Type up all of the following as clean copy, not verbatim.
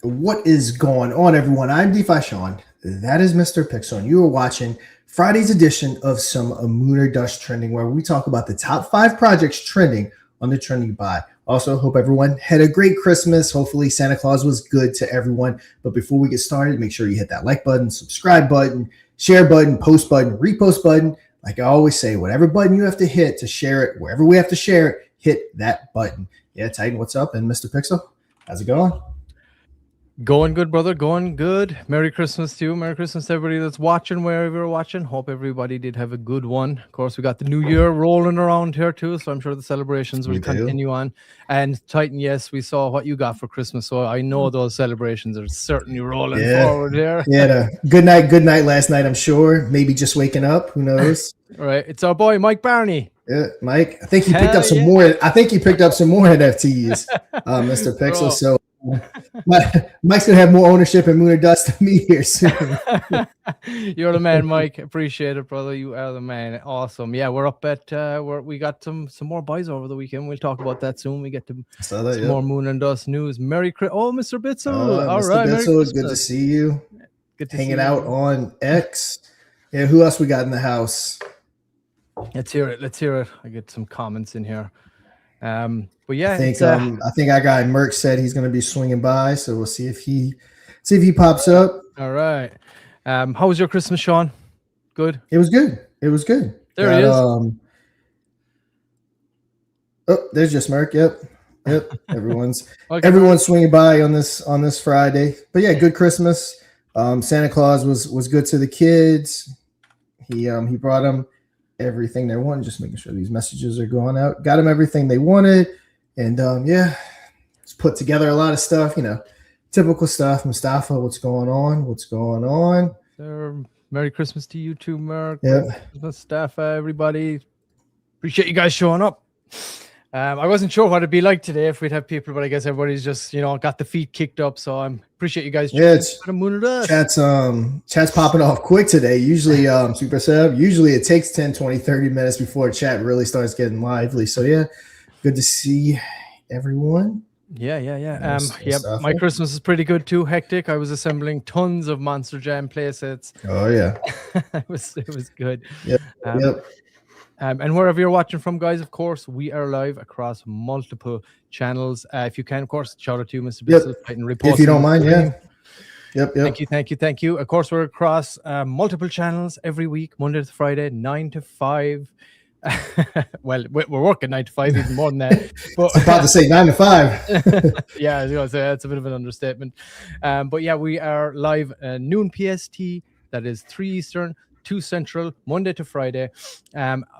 What is going on, everyone? I'm DeFi Sean. That is Mr. Pixel, and you are watching Friday's edition of some Mooner Dust Trending, where we talk about the top 5 projects trending on the trending bot. Also, hope everyone had a great Christmas. Hopefully, Santa Claus was good to everyone. But before we get started, make sure you hit that like button, subscribe button, share button, post button, repost button. Like I always say, whatever button you have to hit to share it, wherever we have to share it, hit that button. Yeah, Titan, what's up? And Mr. Pixel, how's it going? Going good, brother. Going good. Merry Christmas to you. Merry Christmas to everybody that's watching, wherever you're watching. Hope everybody did have a good one. Of course, we got the new year rolling around here too, so I'm sure the celebrations will continue on. And Titan, yes, we saw what you got for Christmas, so I know those celebrations are certainly rolling forward here. Yeah, good night last night, I'm sure. Maybe just waking up. Who knows? All right, it's our boy Mike Barney. Yeah, Mike. I think he picked up some more. I think he picked up some more NFTs, Mr. Pixel. So Mike's gonna have more ownership in Mooner Dust than me here soon. You're the man, Mike. Appreciate it, brother. You are the man. Awesome. Yeah, we're up at we got some more buys over the weekend. We'll talk about that soon. We get to some more Moon and Dust news. Merry Christmas. Oh, Mr. Bitzel. All Mr. right, Bitzel, it's good to see you. Good to hanging out on X. Yeah, who else we got in the house? Let's hear it. Let's hear it. I get some comments in here. But yeah, I think our guy Merck said he's going to be swinging by, so we'll see if he pops up. All right. How was your Christmas, Sean? Good. It was good. It was good. There he is. Oh, there's just Merck. Yep. Everyone's swinging by on this Friday. But yeah, good Christmas. Santa Claus was good to the kids. He brought them everything they wanted, just making sure these messages are going out. Got them everything they wanted. And just put together a lot of stuff, typical stuff. Mustafa, what's going on? Merry Christmas to you too, Merck. Yep. Mustafa, everybody. Appreciate you guys showing up. I wasn't sure what it'd be like today if we'd have people, but I guess everybody's just, got the feet kicked up. So I appreciate you guys. Yeah, chat's popping off quick today. Usually, Super Sub, usually it takes 10, 20, 30 minutes before chat really starts getting lively. So yeah, good to see everyone. Yeah. My Christmas is pretty good too. Hectic. I was assembling tons of Monster Jam playsets. Oh yeah, it was good. Yep. And wherever you're watching from, guys, of course, we are live across multiple channels. If you can, of course, shout out to you, Mr. Bissell. If you don't mind, yeah. Yep. Thank you. Of course, we're across multiple channels every week, Monday to Friday, 9 to 5. Well, we're working 9 to 5, even more than that. But I was about to say 9 to 5. Yeah, I was gonna say that's a bit of an understatement. But yeah, we are live noon PST. That is 3 Eastern, 2 Central, Monday to Friday,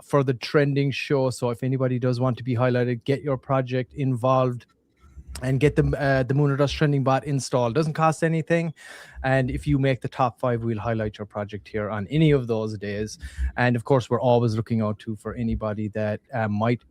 for the trending show. So if anybody does want to be highlighted, get your project involved and get the Moon or Dust trending bot installed. Doesn't cost anything, and if you make the top 5, we'll highlight your project here on any of those days. And of course, we're always looking out for anybody that might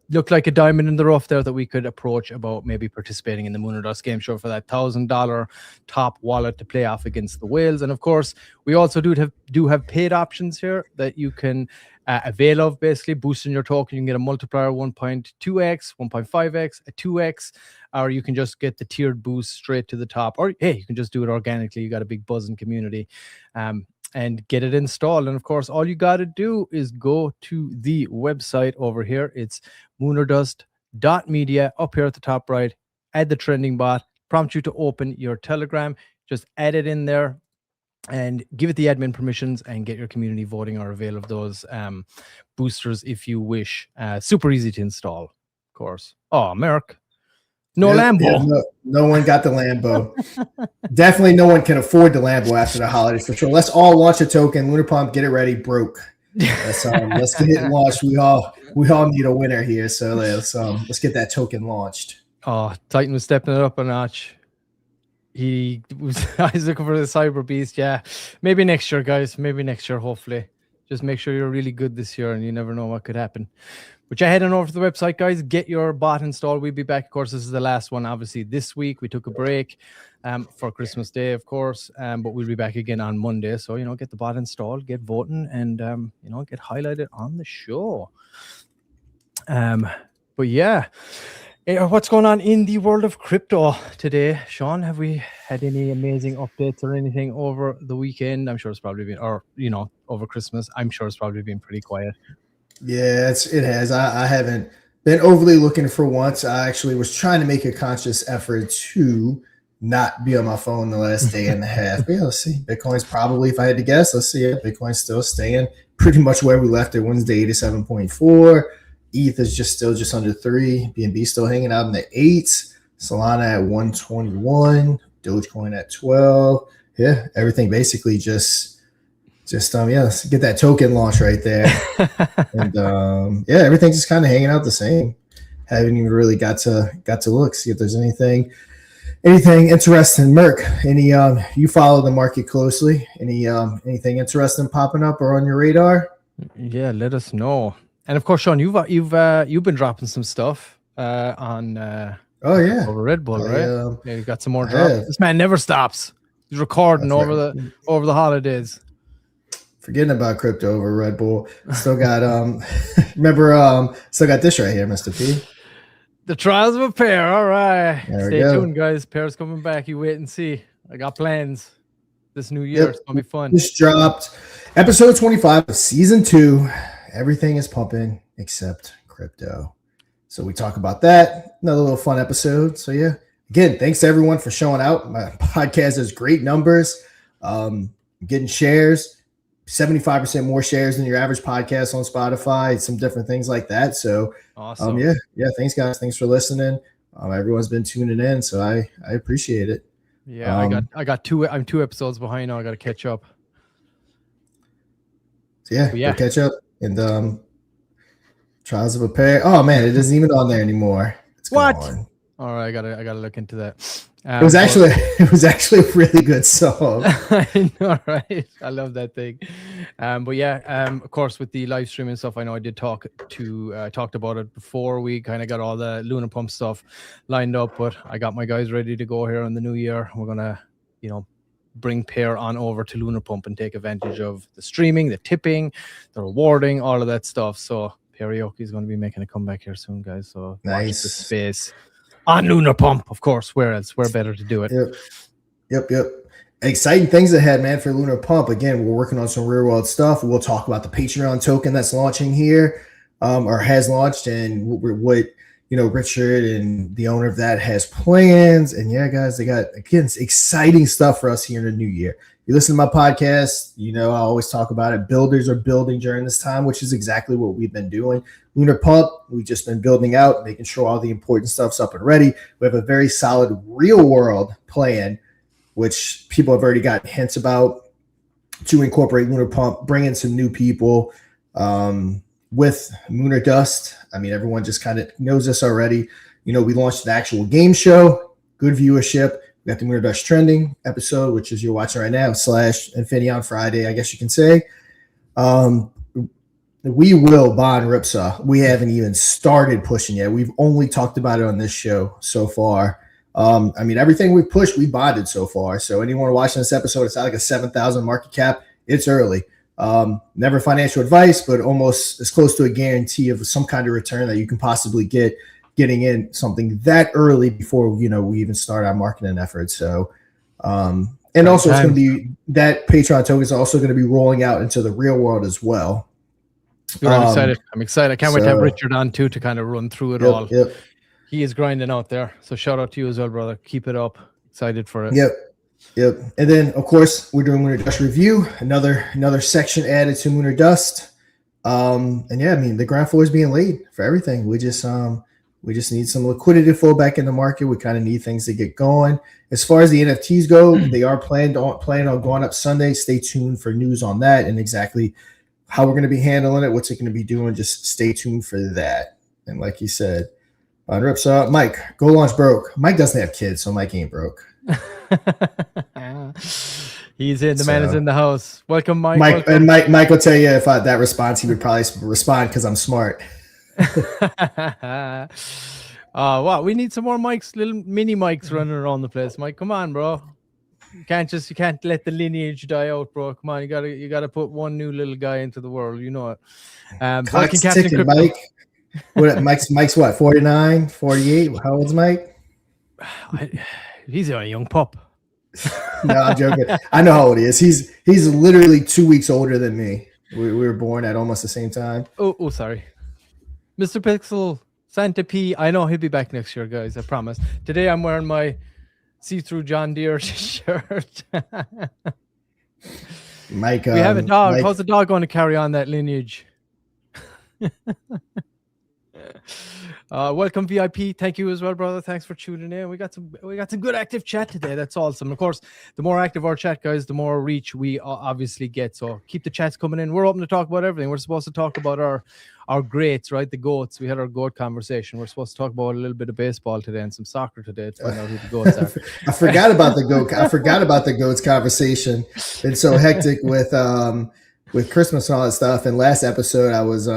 look like a diamond in the rough there that we could approach about maybe participating in the Moon or Dust game show for that $1,000 top wallet to play off against the whales. And of course, we also do have paid options here that you can avail of, basically boosting your token. You can get a multiplier 1.2x, 1.5x, a 2x, or you can just get the tiered boost straight to the top, or hey, you can just do it organically. You got a big buzzing community, and get it installed. And of course, all you got to do is go to the website over here. It's moonerdust.media up here at the top right. Add the trending bot, prompt you to open your Telegram, just add it in there and give it the admin permissions and get your community voting or avail of those boosters if you wish. Super easy to install, of course. Oh, Merrick. Lambo. Yeah, no one got the Lambo. Definitely no one can afford the Lambo after the holidays for sure. Let's all launch a token. Lunar Pump, get it ready. Broke. Let's get it launched. We all need a winner here. So let's get that token launched. Oh, Titan was stepping it up a notch. He's looking for the Cyber Beast. Yeah, maybe next year, guys. Maybe next year, hopefully. Just make sure you're really good this year, and you never know what could happen. But yeah, head on over to the website, guys. Get your bot installed. We'll be back. Of course, this is the last one, obviously, this week. We took a break for Christmas Day, of course, but we'll be back again on Monday. So, get the bot installed, get voting, and, get highlighted on the show. But yeah, What's going on in the world of crypto today, Sean? Have we had any amazing updates or anything over the weekend? I'm sure it's probably been, or over Christmas. I'm sure it's probably been pretty quiet. Yeah, it has. I haven't been overly looking for once. I actually was trying to make a conscious effort to not be on my phone the last day and a half. But yeah, let's see. Bitcoin's probably, if I had to guess, let's see it. Bitcoin's still staying pretty much where we left it Wednesday, 87.4. ETH is still just under 3. BNB still hanging out in the 8s. Solana at 121. Dogecoin at 12. Yeah, everything basically just let's get that token launch right there. And everything's just kind of hanging out the same. Haven't even really got to look, see if there's anything interesting. Merc, you follow the market closely? Anything interesting popping up or on your radar? Yeah, let us know. And of course, Sean, you've been dropping some stuff on over Red Bull, right? Yeah, you got some more drops. This man never stops. He's recording over the holidays. Forgetting about crypto over Red Bull. Still got still got this right here, Mr. P. The Trials of a Pair. All right. Stay tuned, guys. Pair's coming back. You wait and see. I got plans this new year. It's gonna be fun. Just dropped episode 25 of season 2. Everything is pumping except crypto. So we talk about that. Another little fun episode. So yeah. Again, thanks to everyone for showing out. My podcast has great numbers. Getting shares. 75% more shares than your average podcast on Spotify, some different things like that. So awesome. Yeah. Thanks guys. Thanks for listening. Everyone's been tuning in. So I appreciate it. Yeah. I got I'm 2 episodes behind now. I got to catch up. So yeah. Catch up. And Trials of a Pair. Oh man, it isn't even on there anymore. It's what? Gone. All right. I gotta look into that. It was actually a really good song. I know, right? I love that thing. But yeah, of course, with the live streaming stuff, I know I did talked about it before. We kind of got all the Lunar Pump stuff lined up, but I got my guys ready to go here in the new year. We're gonna, bring Pair on over to Lunar Pump and take advantage of the streaming, the tipping, the rewarding, all of that stuff. So Paraoke is going to be making a comeback here soon, guys. So nice. Watch the space. On Lunar Pump, of course. Where else? We're better to do it. Yep. Exciting things ahead, man, for Lunar Pump. Again, we're working on some real world stuff. We'll talk about the Patreon token that's launching here, or has launched, and what Richard and the owner of that has plans. And yeah, guys, they got, again, exciting stuff for us here in the new year. You listen to my podcast, I always talk about it. Builders are building during this time, which is exactly what we've been doing. Lunar Pump, we've just been building out, making sure all the important stuff's up and ready. We have a very solid real world plan, which people have already gotten hints about, to incorporate Lunar Pump, bring in some new people with Lunar Dust. I mean, everyone just kind of knows this already. We launched an actual game show, good viewership. We got the Lunar Dust trending episode, which is you're watching right now, / Infinity on Friday, I guess you can say. We will bond Ripsaw. We haven't even started pushing yet. We've only talked about it on this show so far. Everything we've pushed, we bonded so far. So anyone watching this episode, it's not like a 7,000 market cap. It's early. Never financial advice, but almost as close to a guarantee of some kind of return that you can possibly getting in something that early before, we even start our marketing efforts. So, and also it's going to be, that Patreon token is also going to be rolling out into the real world as well. Dude, I'm excited. I can't wait to have Richard on too, to kind of run through it all. Yep. He is grinding out there. So shout out to you as well, brother. Keep it up. Excited for it. Yep. And then of course we're doing Lunar Dust review, another section added to Lunar Dust. The ground floor is being laid for everything. We just need some liquidity to flow back in the market. We kind of need things to get going. As far as the NFTs go, they are planning on going up Sunday. Stay tuned for news on that and exactly how we're going to be handling it, what's it going to be doing. Just stay tuned for that. And like you said, on Ripsaw, Mike, go launch broke. Mike doesn't have kids, so Mike ain't broke. He's in. The man is in the house. Welcome, Mike. Mike will tell you if that response, he would probably respond because I'm smart. We need some more mics, little mini mics running around the place. Mike, come on, bro. You can't let the lineage die out, bro. Come on, you gotta put one new little guy into the world. You know it. Clock's ticking, Mike. Mike's what, 49, 48? How old's Mike? He's a young pup. No, I'm joking. I know how old he is. He's literally 2 weeks older than me. We were born at almost the same time. Oh, sorry. Mr. Pixel, Santa P. I know he'll be back next year, guys. I promise. Today I'm wearing my see-through John Deere shirt. Mike, we have a dog. Mike, how's the dog going to carry on that lineage? Welcome VIP. Thank you as well, brother. Thanks for tuning in. We got some good active chat today. That's awesome. Of course, the more active our chat, guys, the more reach we obviously get. So keep the chats coming in. We're open to talk about everything. We're supposed to talk about our greats, right? The GOATs. We had our GOAT conversation. We're supposed to talk about a little bit of baseball today and some soccer today to find out who the GOATs are. I forgot about the GOAT. I forgot about the GOATs conversation. It's so hectic with Christmas and all that stuff. And last episode, I was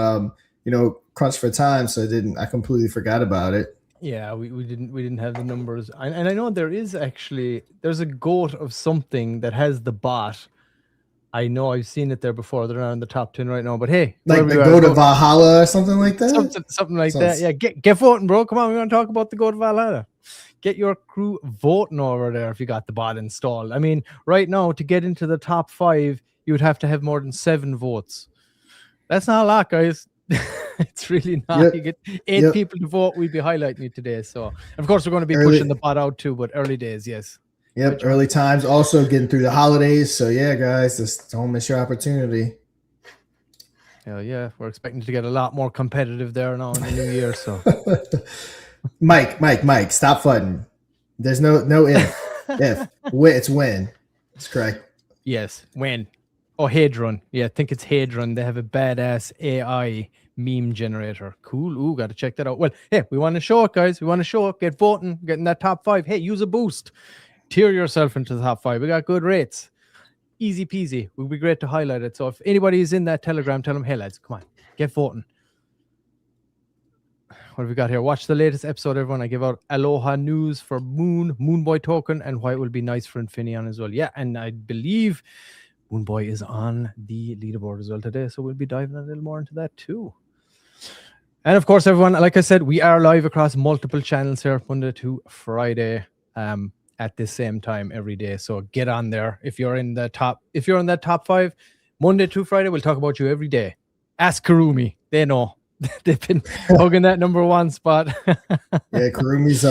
crunched for time, so I completely forgot about it. Yeah, we didn't have the numbers. And I know there's a GOAT of something that has the bot. I know I've seen it there before. They're not in the top 10 right now, but hey, like the GOAT of Valhalla or something like that. Something like that. Yeah, get voting, bro. Come on, we want to talk about the GOAT of Valhalla. Get your crew voting over there if you got the bot installed. I mean, right now to get into the top 5, you would have to have more than 7 votes. That's not a lot, guys. It's really not. Yep. You get 8 people to vote. We'll be highlighting it today. So, of course, we're going to be pushing the bot out too, but early days, yes. Yep, early times. Also getting through the holidays. So, yeah, guys, just don't miss your opportunity. Hell yeah. We're expecting to get a lot more competitive there now in the new year. So, Mike, stop flooding. There's no if. It's when. It's correct. Yes, when. Oh, Hadron. Yeah, I think it's Hadron. They have a badass AI meme generator. Cool. Ooh, got to check that out. Well, hey, we want to show it, guys. We want to show it. Get voting. Get in that top 5. Hey, use a boost. Tier yourself into the top 5. We got good rates. Easy peasy. It would be great to highlight it. So if anybody is in that Telegram, tell them, hey, lads, come on. Get voting. What have we got here? Watch the latest episode, everyone. I give out Aloha news for Moonboy token, and why it will be nice for Infineon as well. Yeah, and I believe Moonboy is on the leaderboard as well today, so we'll be diving a little more into that too. And of course, everyone, like I said, we are live across multiple channels here, Monday to Friday, at the same time every day. So get on there if you're in that top 5, Monday to Friday. We'll talk about you every day. Ask Karumi; they know. They've been hugging that number 1 spot. Yeah, Karumi's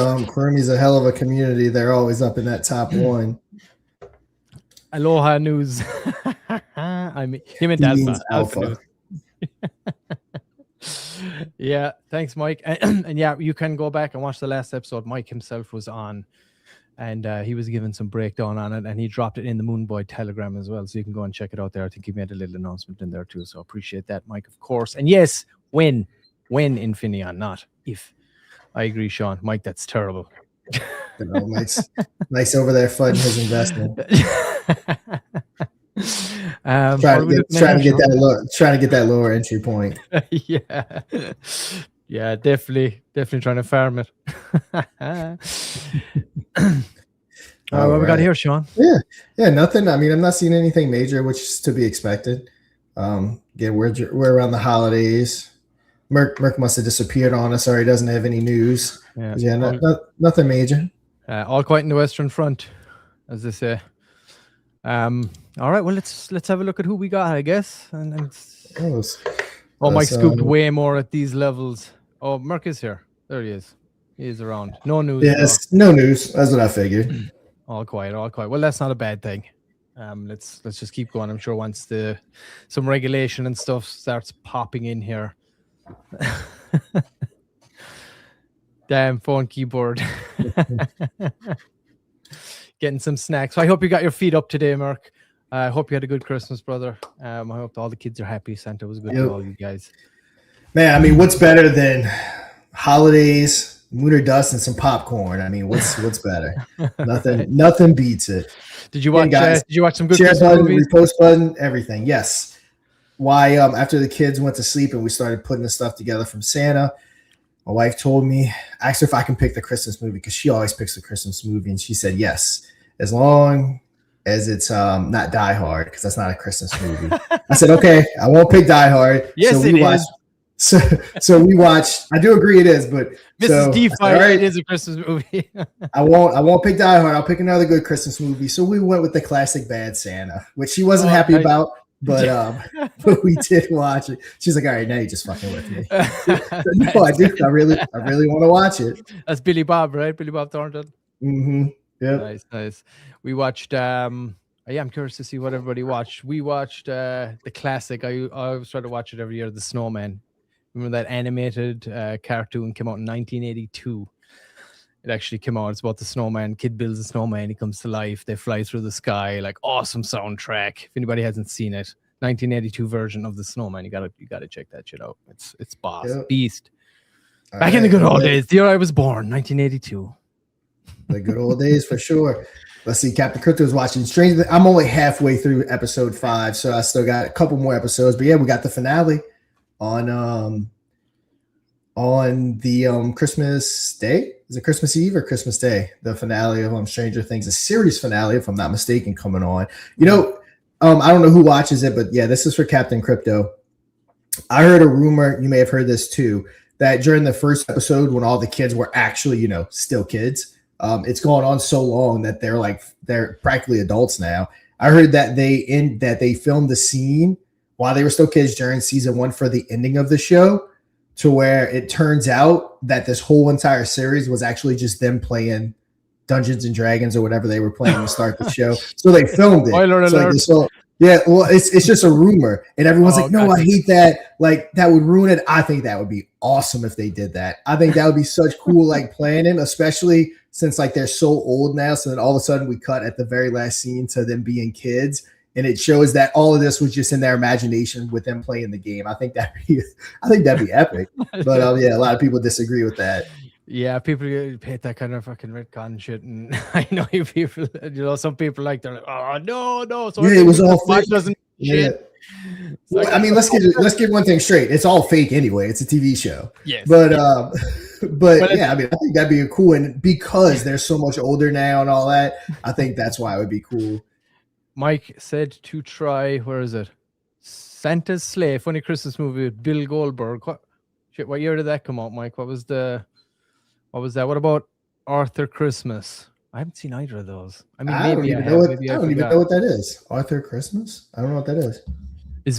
a hell of a community. They're always up in that top 1. Aloha news. I mean, him and Dalpa. Alpha. Yeah, thanks, Mike. And yeah, you can go back and watch the last episode. Mike himself was on, and he was giving some breakdown on it, and he dropped it in the Moonboy Telegram as well, so you can go and check it out there. I think he made a little announcement in there too, so appreciate that, Mike, of course. And yes, when Infineon, not if. I agree, Sean. Mike, that's terrible. Mike's over there flooding his investment. Trying to get that lower entry point. Yeah, definitely trying to farm it. What we got here, Sean? Yeah, nothing. I mean, I'm not seeing anything major, which is to be expected. We're around the holidays. Merc must have disappeared on us, or he doesn't have any news. Nothing major. All quiet in the Western Front, as they say. All right, well, let's have a look at who we got, I guess. Mike scooped way more at these levels. Oh, Merc is here. There he is. He is around. No news. Yes, no news. That's what I figured. All quiet. Well, that's not a bad thing. Let's just keep going. I'm sure once some regulation and stuff starts popping in here. Damn phone keyboard. Getting some snacks. So I hope you got your feet up today, Merc. I hope you had a good Christmas, brother. I hope all the kids are happy. Santa was good to all you guys. Man, I mean, what's better than holidays, moon or dust, and some popcorn? I mean, what's better? Nothing beats it. Did you watch? Did you watch some good share Christmas button, movies? Repost button, everything. Yes. Why? After the kids went to sleep and we started putting the stuff together from Santa, my wife told me, asked her if I can pick the Christmas movie because she always picks the Christmas movie, and she said yes, as long as it's not Die Hard, because that's not a Christmas movie. I said okay, I won't pick Die Hard. Yes, so we watched. So we watched. I do agree it is, but Mrs. so DeFi, all right, it is a Christmas movie. I won't pick Die Hard. I'll pick another good Christmas movie. So we went with the classic Bad Santa, which she wasn't happy about, but we did watch it. She's like, all right, now you're just fucking with me. No, I do. I really want to watch it. That's Billy Bob, right? Billy Bob Thornton. Mm-hmm. Yeah. Nice. We watched. I'm curious to see what everybody watched. We watched the classic. I always try to watch it every year. The Snowman. Remember that animated cartoon came out in 1982. It actually came out. It's about the snowman. Kid builds a snowman. He comes to life. They fly through the sky. Like awesome soundtrack. If anybody hasn't seen it, 1982 version of the Snowman. You gotta check that shit out. It's boss beast. Back in the good old days. The year I was born, 1982. The good old days for sure. Let's see. Captain Crypto is watching Stranger. I'm only halfway through episode 5, so I still got a couple more episodes. But yeah, we got the finale on the Christmas Day. Is it Christmas Eve or Christmas Day? The finale of Stranger Things, a series finale, if I'm not mistaken, coming on. You know, I don't know who watches it, but yeah, this is for Captain Crypto. I heard a rumor, you may have heard this too, that during the first episode when all the kids were actually, still kids, it's gone on so long that they're practically adults now. I heard that they filmed the scene while they were still kids during season 1 for the ending of the show, to where it turns out that this whole entire series was actually just them playing Dungeons and Dragons or whatever they were playing to start the show. So they filmed it. Spoiler alert. Yeah, well, it's just a rumor, and everyone's like, "No, I hate that. Like, that would ruin it." I think that would be awesome if they did that. I think that would be such cool, planning, especially since they're so old now. So then all of a sudden we cut at the very last scene to them being kids, and it shows that all of this was just in their imagination with them playing the game. I think that'd be epic. But yeah, a lot of people disagree with that. Yeah, people hate that kind of fucking retcon shit, and I know you people. Some people they're like, oh no. So yeah, it was all fake. Doesn't shit. Well, I mean, let's get one thing straight. It's all fake anyway. It's a TV show. Yes. But yeah, I mean, I think that'd be cool, and because they're so much older now and all that, I think that's why it would be cool. Mike said to try. Where is it? Santa's Sleigh, funny Christmas movie with Bill Goldberg. What year did that come out, Mike? What was that? What about Arthur Christmas? I haven't seen either of those. I mean, I don't even know what that is. Arthur Christmas? I don't know what that is.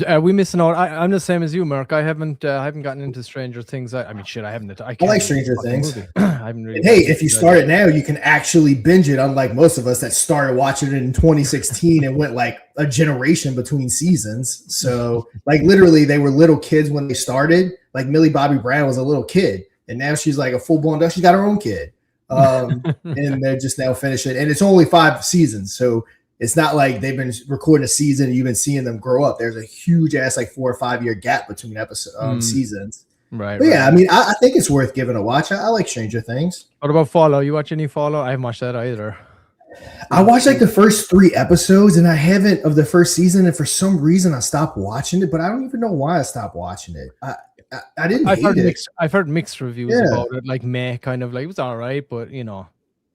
Are we missing out? I'm the same as you, Mark. I haven't gotten into Stranger Things. I haven't. I like Stranger Things. I haven't really. Hey, if you start it now, you can actually binge it. Unlike most of us that started watching it in 2016 and went a generation between seasons. So literally, they were little kids when they started. Millie Bobby Brown was a little kid, and now she's a full blown adult. She's got her own kid, and they're just now finishing. And it's only 5 seasons, so. It's not like they've been recording a season and you've been seeing them grow up. There's a huge ass 4 or 5 year gap between seasons. Right. But yeah, I mean, I think it's worth giving a watch. I like Stranger Things. What about Follow? You watch any Follow? I haven't watched that either. I watched the first 3 episodes and I haven't of the first season. And for some reason I stopped watching it, but I don't even know why I stopped watching it. I didn't hate it. I've heard mixed reviews about it. Meh, kind of it was all right, but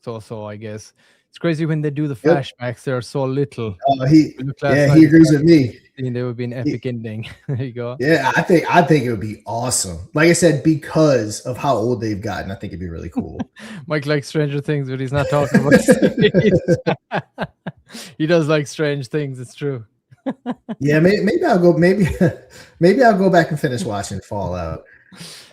so I guess. It's crazy when they do the flashbacks. They're so little. He agrees with me. There would be an epic ending. There you go. Yeah, I think it would be awesome. Like I said, because of how old they've gotten, I think it'd be really cool. Mike likes Stranger Things, but he's not talking about. He does like strange things. It's true. Yeah, maybe I'll go. Maybe I'll go back and finish watching Fallout.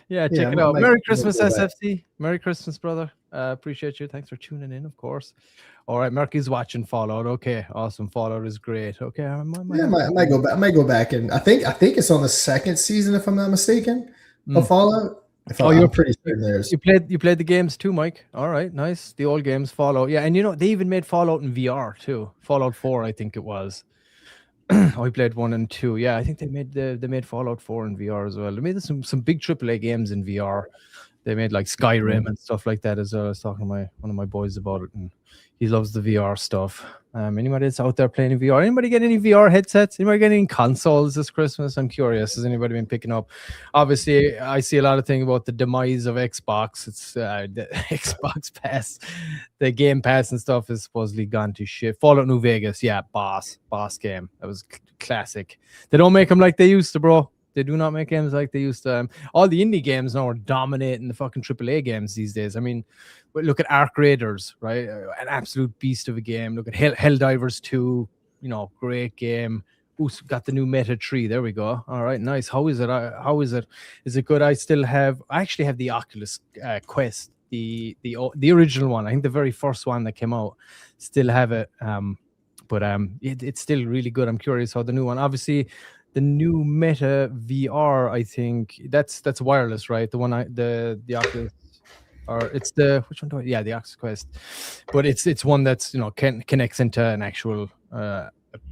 Yeah, check it out. Merry Christmas, SFC. Merry Christmas, brother. Appreciate you. Thanks for tuning in, of course. All right, Murky's watching Fallout. Okay, awesome. Fallout is great. Okay, I might go back. I might go back, and I think it's on the 2nd season, if I'm not mistaken, of Fallout. You're pretty certain there's. You played the games too, Mike. All right, nice. The old games, Fallout. Yeah, and they even made Fallout in VR too. Fallout 4, I think it was. I played 1 and 2. Yeah, I think they made Fallout 4 in VR as well. They made some big AAA games in VR. They made Skyrim and stuff like that as well. I was talking to one of my boys about it, and he loves the VR stuff. Anybody that's out there playing in VR? Anybody get any VR headsets? Anybody get any consoles this Christmas? I'm curious. Has anybody been picking up? Obviously, I see a lot of things about the demise of Xbox. It's the Xbox Pass, the Game Pass and stuff is supposedly gone to shit. Fallout New Vegas, yeah, boss game. That was classic. They don't make them like they used to, bro. They do not make games like they used to. All the indie games now are dominating the fucking AAA games these days. I mean, look at Arc Raiders, right? An absolute beast of a game. Look at Helldivers 2, great game. Ooh, got the new Meta 3. There we go. All right, nice. How is it? Is it good? I actually have the Oculus Quest, the original one. I think the very first one that came out. Still have it. But it's still really good. I'm curious how the new one. Obviously, the new Meta VR. I think that's wireless, right? The one the Oculus, or it's the which one? Yeah, the Oculus Quest. But it's one that's connects into an actual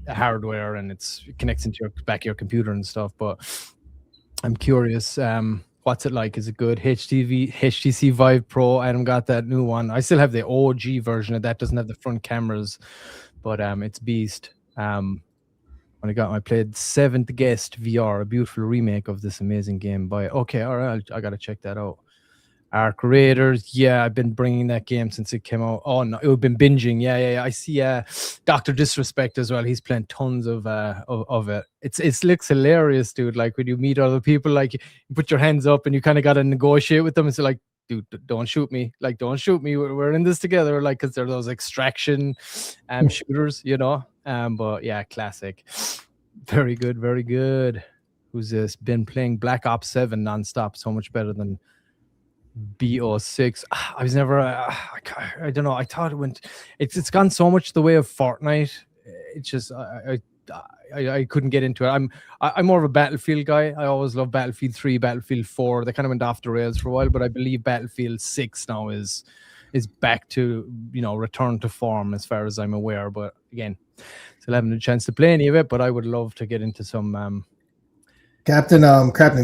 hardware, and it connects into your computer and stuff. But I'm curious. What's it like? Is it good? HTC Vive Pro. I haven't got that new one. I still have the OG version of that. Doesn't have the front cameras, but it's beast. When I played Seventh Guest VR, a beautiful remake of this amazing game by. Okay, all right, I gotta check that out. Arc Raiders, yeah, I've been bringing that game since it came out. Oh no, I've been binging. Yeah. I see Dr. Disrespect as well. He's playing tons of it. It looks hilarious, dude. Like when you meet other people, like you put your hands up and you kind of got to negotiate with them. It's like, dude, don't shoot me. Like, don't shoot me. We're in this together. Like, because they're those extraction shooters, But yeah, classic. Very good, very good. Who's this? Been playing Black Ops 7 nonstop. So much better than BO6. I was never. I don't know. I thought it went. It's gone so much the way of Fortnite. It's just I couldn't get into it. I'm more of a Battlefield guy. I always love Battlefield 3, Battlefield 4. They kind of went off the rails for a while, but I believe Battlefield 6 now is back to return to form as far as I'm aware. But again, still haven't a chance to play any of it. But I would love to get into some. Captain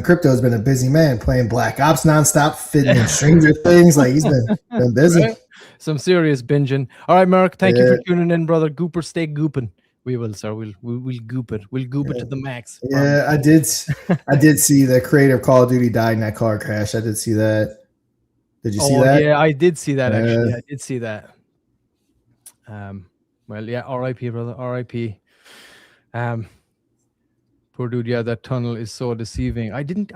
Crypto has been a busy man playing Black Ops nonstop, fitting in Stranger Things. Like he's been busy. Right? Some serious binging. All right, Mark. Thank you for tuning in, brother. Gooper, stay gooping. We will, sir. We'll goop it. We'll goop it to the max. Yeah, I did see the creator of Call of Duty died in that car crash. I did see that. Did you see that? Yeah, I did see that. Actually, I did see that. Well, yeah. R.I.P. brother. R.I.P. Poor dude. Yeah, that tunnel is so deceiving. I didn't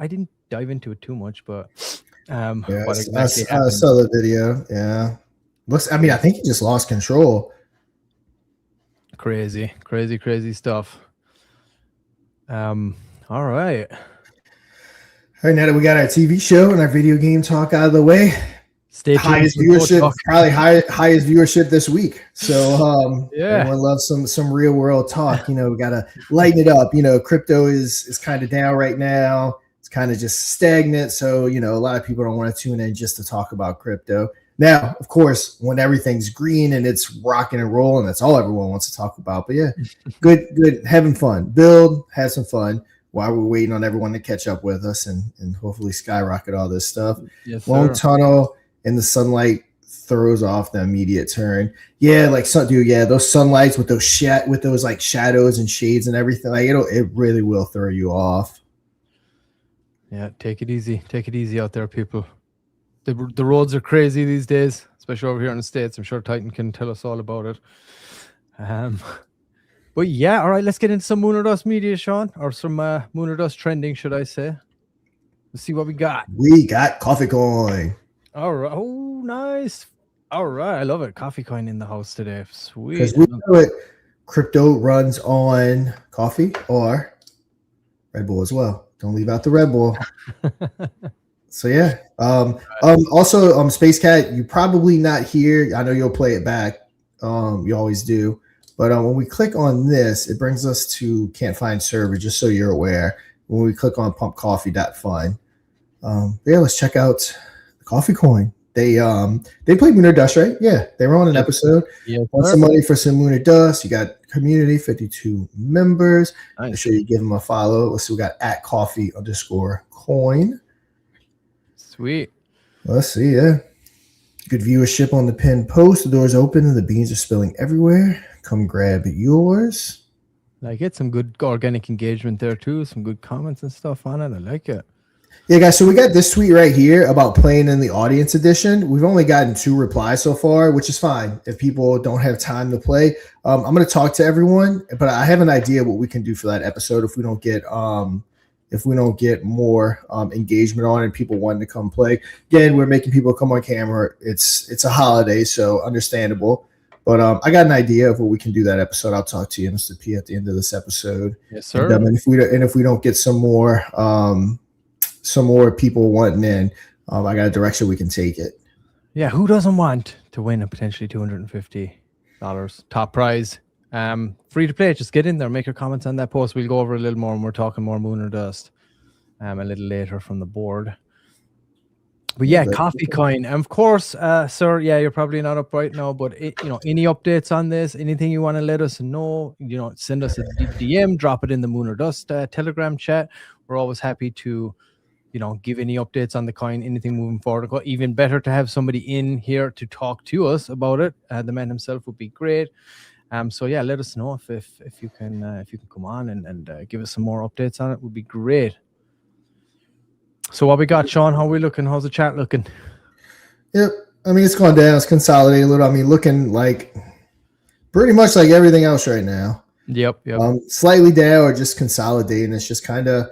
dive into it too much, but what exactly happened? I saw the video. Yeah. I think he just lost control. Crazy stuff. All right. All right, now that we got our TV show and our video game talk out of the way, stay tuned. Highest viewership this week. So everyone loves some real world talk. We got to lighten it up. Crypto is kind of down right now. It's kind of just stagnant. So, a lot of people don't want to tune in just to talk about crypto. Now, of course, when everything's green and it's rocking and rolling, that's all everyone wants to talk about. But yeah, good, having fun. Have some fun while we're waiting on everyone to catch up with us and hopefully skyrocket all this stuff. Yes, Long tunnel and the sunlight throws off the immediate turn. Yeah, those sunlights with those like shadows and shades and everything, like it really will throw you off. Yeah, take it easy. Take it easy out there, people. The roads are crazy these days, especially over here in the States. I'm sure Titan can tell us all about it. But yeah, all right, let's get into some Moon or Dust media, Sean, or some Moon or Dust trending, should I say. Let's see what we got. We got Coffee Coin. All right. Oh, nice. All right. I love it. Coffee Coin in the house today. Sweet. Because we know it. Crypto runs on coffee or Red Bull as well. Don't leave out the Red Bull. So yeah. Also, Space Cat, you probably not here. I know you'll play it back. You always do. But when we click on this, it brings us to Can't Find Server, just so you're aware. When we click on pumpcoffee.fun. Let's check out the Coffee Coin. They played Moon or Dust, right? Yeah, they were on an episode. Yeah, want some money for some Moon or Dust. You got community, 52 members. Nice. Make sure you give them a follow. Let's see, we got @coffee_coin. Sweet. Let's see, yeah. Good viewership on the pinned post. The door's open and the beans are spilling everywhere. Come grab yours. I get some good organic engagement there too. Some good comments and stuff on it. I like it. Yeah, guys, so we got this tweet right here about playing in the audience edition. We've only gotten 2 replies so far, which is fine if people don't have time to play. I'm going to talk to everyone, but I have an idea what we can do for that episode if we don't get if we don't get more engagement on it and people wanting to come play. Again, we're making people come on camera. It's a holiday, so understandable. But I got an idea of what we can do that episode. I'll talk to you, Mr. P, at the end of this episode. Yes, sir. And if we don't get some more people wanting in, I got a direction we can take it. Yeah, who doesn't want to win a potentially $250 top prize? Free to play. Just get in there, make your comments on that post. We'll go over a little more, and we're talking more Moon or Dust a little later from the board. But yeah, Coffee Coin. And of course, sir, yeah, you're probably not up right now, but any updates on this, anything you want to let us know, send us a DM, drop it in the Moon or Dust Telegram chat. We're always happy to, give any updates on the coin, anything moving forward. Even better to have somebody in here to talk to us about it. The man himself would be great. So yeah, let us know if you can come on and give us some more updates on it. Would be great. So what we got, Sean? How are we looking? How's the chat looking? Yep. I mean, it's gone down. It's consolidated a little. I mean, looking like pretty much like everything else right now. Yep. Slightly down or just consolidating. It's just kind of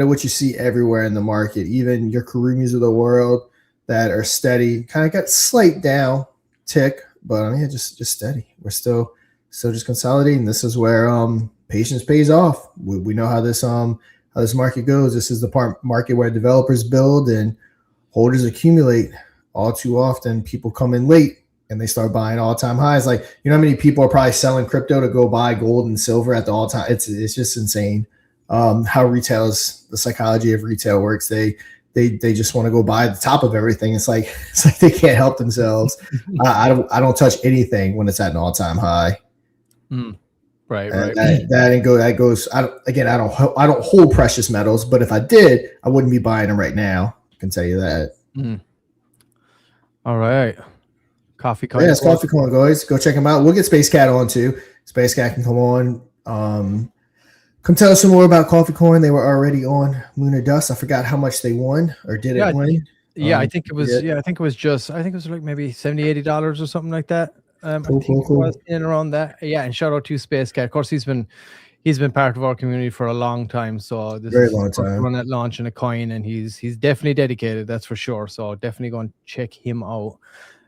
what you see everywhere in the market. Even your Karumis of the world that are steady kind of got slight down tick, but I mean, just steady. We're still just consolidating. This is where patience pays off. We know how this market goes. This is the market where developers build and holders accumulate. All too often, people come in late and they start buying all-time highs. Like, how many people are probably selling crypto to go buy gold and silver at the all-time? It's just insane how the psychology of retail works. They just want to go buy the top of everything. It's like they can't help themselves. I don't touch anything when it's at an all-time high. Right. That goes. I don't hold precious metals, but if I did, I wouldn't be buying them right now. I can tell you that. All right, Coffee Coin. Yeah, it's Coffee Coin, guys. Go check them out. We'll get Space Cat on too. Space Cat can come on. Come tell us some more about Coffee Coin. They were already on Moon or Dust. I forgot how much they won or did it win. I think it was. I think it was like maybe $70-$80 or something like that. Cool. It was in around that. Yeah, and shout out to Space Cat. Of course, he's been part of our community for a long time. So this very is long time. Run at launch in a coin, and he's definitely dedicated. That's for sure. So definitely go and check him out.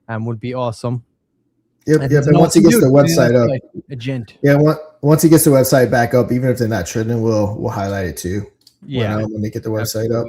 Would be awesome. Yep. And once he gets the website up, like a gent. Yeah. Once he gets the website back up, even if they're not trending, we'll highlight it too. Yeah. When they get the website up.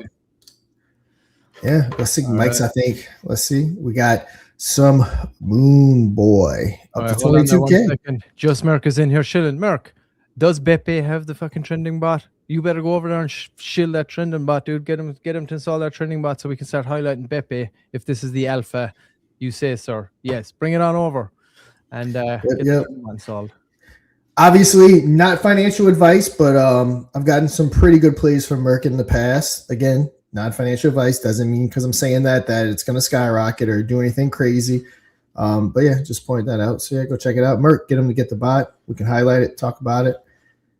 Yeah. Let's see, Mike's. Right. I think. Let's see. We got some Moon Boy up to 22K. Just Merc is in here shilling. Merc, does Beppe have the fucking trending bot? You better go over there and shill that trending bot, dude. Get him to install that trending bot so we can start highlighting Beppe. If this is the alpha, you say, sir. Yes, bring it on over and get the installed. Obviously, not financial advice, but I've gotten some pretty good plays from Merc in the past. Again, not financial advice. Doesn't mean because I'm saying that it's going to skyrocket or do anything crazy. But yeah, just point that out. So yeah, go check it out. Merc, get him to get the bot. We can highlight it, talk about it.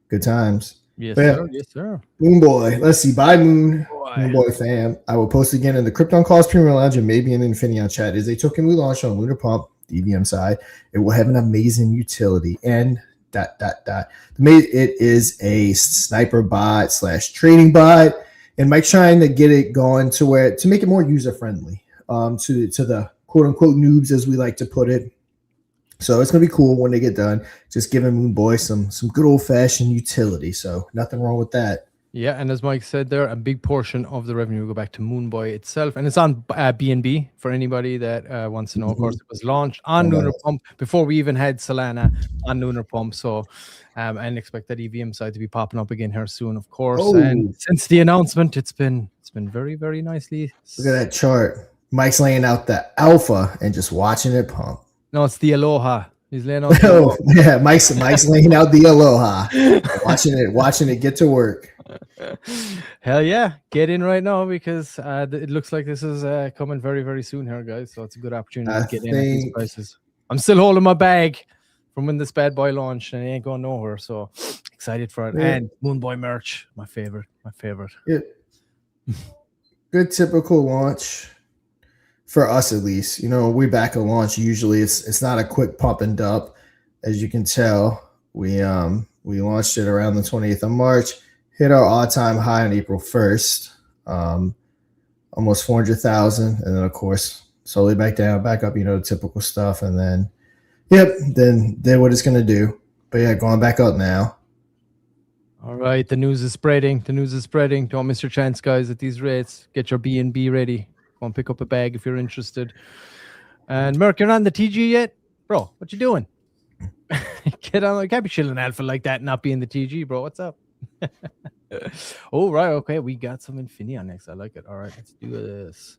Good times. Yes, sir. Yes, sir. Moon Boy. Let's see. Bye, Moon Boy fam. I will post again in the Krypton Calls Premium Lounge and maybe in Infineon chat. Is a token we launched on Lunar Pump, the EVM side. It will have an amazing utility and ... It is a sniper bot / trading bot. And Mike's trying to get it going to make it more user friendly to the quote unquote noobs, as we like to put it. So it's gonna be cool when they get done. Just giving Moon Boy some good old fashioned utility. So nothing wrong with that. Yeah, and as Mike said there, a big portion of the revenue will go back to Moon Boy itself, and it's on BNB for anybody that wants to know. Of course, it was launched on Lunar Pump before we even had Solana on Lunar Pump. So, and expect that EVM side to be popping up again here soon, of course. And since the announcement, it's been very, very nicely. Look at that chart. Mike's laying out the alpha and just watching it pump. No, it's the Aloha. He's laying out. Yeah, Mike's laying out the Aloha, watching it get to work. Hell yeah, get in right now because it looks like this is coming very, very soon here, guys. So it's a good opportunity to get in at these prices. I'm still holding my bag from when this bad boy launched and it ain't going nowhere. So excited for it. Yeah. And Moon Boy merch, my favorite. Yeah. Good typical launch. For us, at least, we back a launch. Usually, it's not a quick pump and dump, as you can tell. We launched it around the 20th of March, hit our all-time high on April 1st, almost 400,000, and then of course slowly back down, back up, the typical stuff, and then then what it's going to do. But yeah, going back up now. All right, the news is spreading. Don't miss your chance, guys, at these rates. Get your B&B ready. Go and pick up a bag if you're interested. And Merc, you're not in the TG yet? Bro, what you doing? Get on. I can't be chilling alpha like that and not be in the TG, bro. What's up? Oh, right. Okay, we got some Infineon next. I like it. All right, let's do this.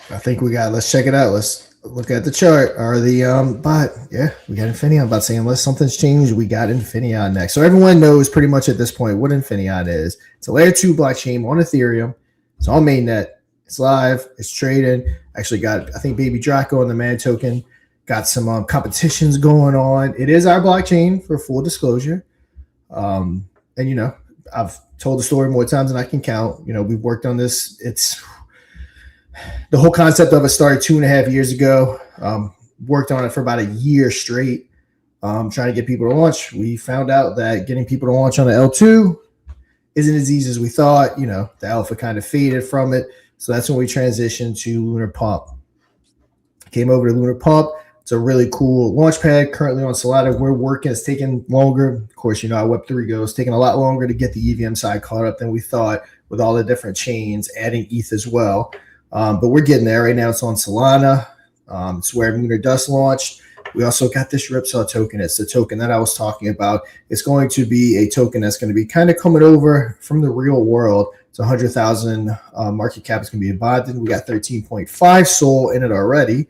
I think let's check it out. Let's look at the chart or the bot. Yeah, we got Infineon. About saying unless something's changed, we got Infineon next. So everyone knows pretty much at this point what Infineon is. It's a layer 2 blockchain on Ethereum. It's on mainnet. It's live. It's trading. Actually got, I think, Baby Draco and the Man token. Got some competitions going on. It is our blockchain for full disclosure. And I've told the story more times than I can count. We've worked on this. It's the whole concept of it started 2.5 years ago. Worked on it for about a year straight, trying to get people to launch. We found out that getting people to launch on the L2 isn't as easy as we thought. The alpha kind of faded from it. So that's when we transitioned to Lunar Pump. Came over to Lunar Pump. It's a really cool launch pad currently on Solana. We're working. It's taking longer. Of course, how Web3 goes. Taking a lot longer to get the EVM side caught up than we thought with all the different chains, adding ETH as well. But we're getting there. Right now it's on Solana. It's where Lunar Dust launched. We also got this Ripsaw token. It's the token that I was talking about. It's going to be a token that's going to be kind of coming over from the real world. It's 100,000 market cap. It's going to be bonded. We got 13.5 SOL in it already.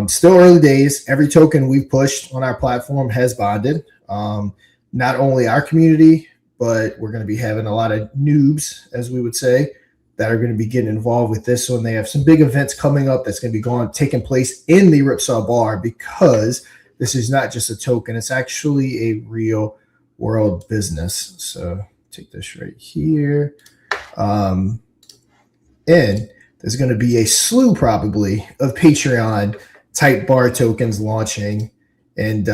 Still early days. Every token we've pushed on our platform has bonded. Not only our community, but we're going to be having a lot of noobs, as we would say, that are going to be getting involved with this one. They have some big events coming up that's going to be taking place in the Ripsaw bar, because this is not just a token. It's actually a real world business. So take this right here. And there's going to be a slew probably of Patreon type bar tokens launching. And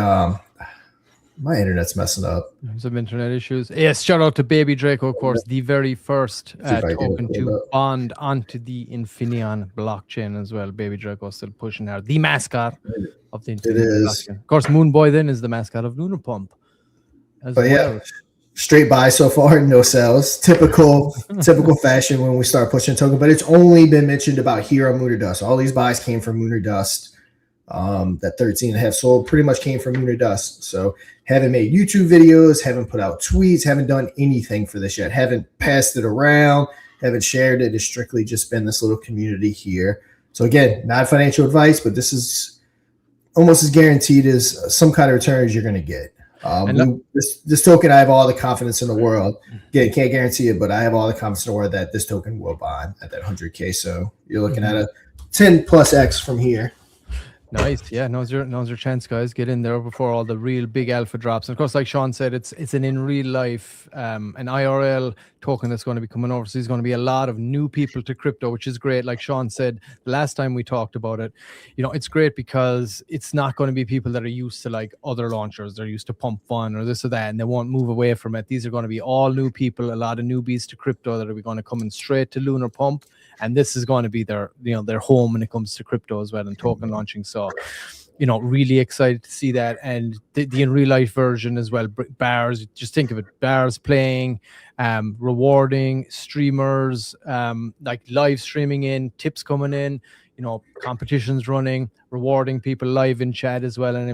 my internet's messing up. Some internet issues. Yes, shout out to Baby Draco, of course, the very first token to bond onto the Infineon blockchain as well. Baby Draco still pushing hard. The mascot of the Infineon blockchain. Of course, Moonboy then is the mascot of Lunar Pump. Yeah, straight buy so far, no sales. Typical fashion when we start pushing token, but it's only been mentioned about here on Lunar Dust. All these buys came from Lunar Dust. That 13.5 SOL pretty much came from Lunar Dust. So haven't made YouTube videos, haven't put out tweets, haven't done anything for this yet, haven't passed it around, haven't shared it. It's strictly just been this little community here. So again, not financial advice, but this is almost as guaranteed as some kind of returns you're going to get. This token, I have all the confidence in the world. Again, can't guarantee it, but I have all the confidence in the world that this token will bond at that 100K. So you're looking at a 10 plus X from here. Nice. Yeah, now's your chance, guys. Get in there before all the real big alpha drops. And of course, like Sean said, it's an in real life, an IRL token that's going to be coming over. So there's going to be a lot of new people to crypto, which is great. Like Sean said the last time we talked about it, it's great because it's not going to be people that are used to like other launchers. They're used to Pump Fun or this or that, and they won't move away from it. These are going to be all new people, a lot of newbies to crypto that are going to come in straight to Lunar Pump. And this is going to be their home when it comes to crypto as well and token launching. So, really excited to see that. And the in real life version as well. Bars, just think of it, bars playing, rewarding streamers, like live streaming in, tips coming in, competitions running, rewarding people live in chat as well. And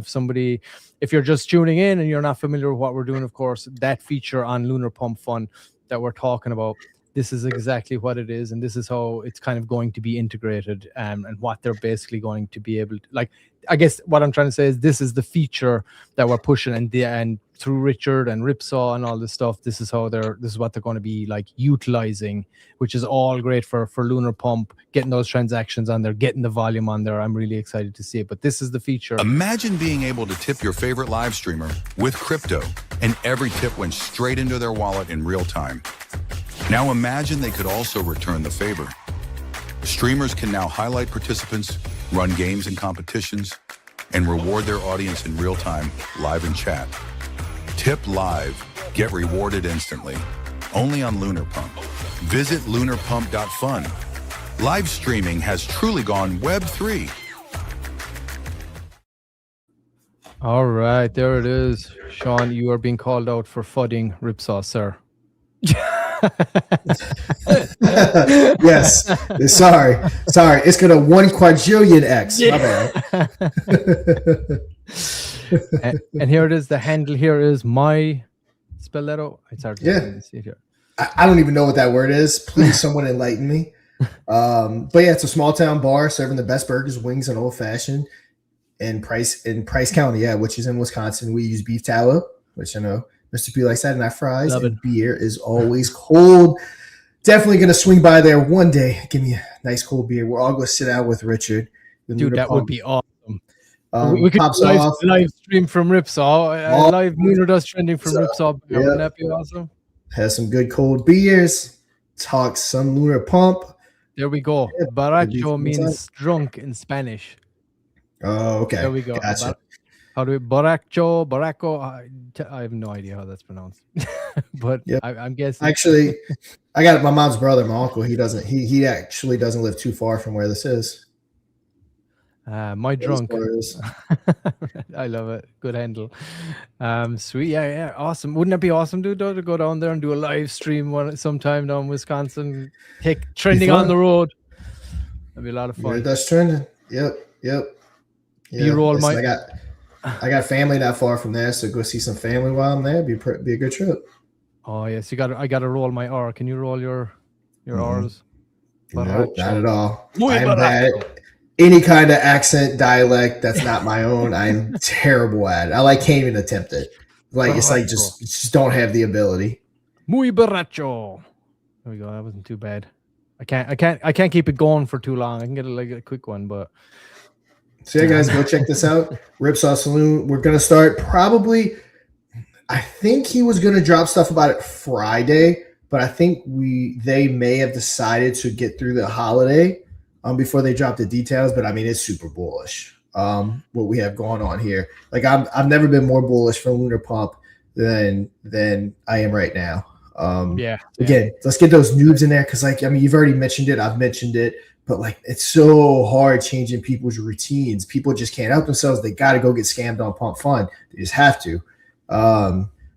if you're just tuning in and you're not familiar with what we're doing, of course, that feature on Lunar Pump Fun that we're talking about, this is exactly what it is, and this is how it's kind of going to be integrated, and what they're basically going to be able to, like, I guess what I'm trying to say is this is the feature that we're pushing, and through Richard and Ripsaw and all this stuff, this is what they're going to be like utilizing, which is all great for Lunar Pump, getting those transactions on there, getting the volume on there. I'm really excited to see it, but this is the feature. Imagine being able to tip your favorite live streamer with crypto, and every tip went straight into their wallet in real time. Now imagine they could also return the favor. Streamers can now highlight participants, run games and competitions, and reward their audience in real time, live in chat. Tip live, get rewarded instantly. only on Lunar Pump. Visit lunarpump.fun. Live streaming has truly gone Web 3. All right, there it is. Sean, you are being called out for fudding Ripsaw, sir. Yes. Sorry. It's gonna 1 quadrillion X. My bad. and here it is. The handle here is my spell that out. It's hard to see it here. I don't even know what that word is. Please, someone enlighten me. But yeah, it's a small town bar serving the best burgers, wings, and old fashioned in Price County, which is in Wisconsin. We use beef tallow, which I know Mr. P likes that, and our fries. Love and it. Beer is always cold. Definitely gonna swing by there one day. Give me a nice cold beer. We're all gonna sit out with Richard. Dude, that would be awesome. We could pops live stream from Ripsaw, live Lunar Dust trending from Ripsaw. Wouldn't that be awesome? Have some good cold beers. Talk some Lunar Pump. There we go. Yeah, Borracho means drunk in Spanish. Oh, okay. There we go. Gotcha. How do we barraco? I have no idea how that's pronounced, but I'm guessing. Actually, I got my mom's brother, my uncle. He actually doesn't live too far from where this is. My drunk. I love it. Good handle. Sweet. Yeah. Awesome. Wouldn't that be awesome, dude, though, to go down there and do a live stream sometime down in Wisconsin? Take trending on the road. That'd be a lot of fun. That's trending. Yep. B-roll, Mike. I got family not far from there, so go see some family while I'm there. Be a good trip. Oh yes, I got to roll my R. Can you roll your R's? No, not at all. I'm bad at any kind of accent, dialect that's not my own. I'm terrible at it. I can't even attempt it. It's like just don't have the ability. Muy borracho. There we go. That wasn't too bad. I can't keep it going for too long. I can get a quick one, but. So yeah, guys, go check this out. Ripsaw Saloon. We're gonna start probably. I think he was gonna drop stuff about it Friday, but I think they may have decided to get through the holiday before they drop the details. But I mean, it's super bullish. What we have going on here. Like I've never been more bullish for Lunar Pump than I am right now. Again, let's get those noobs in there because you've already mentioned it. I've mentioned it. But it's so hard changing people's routines. People just can't help themselves. They got to go get scammed on Pump Fun. They just have to.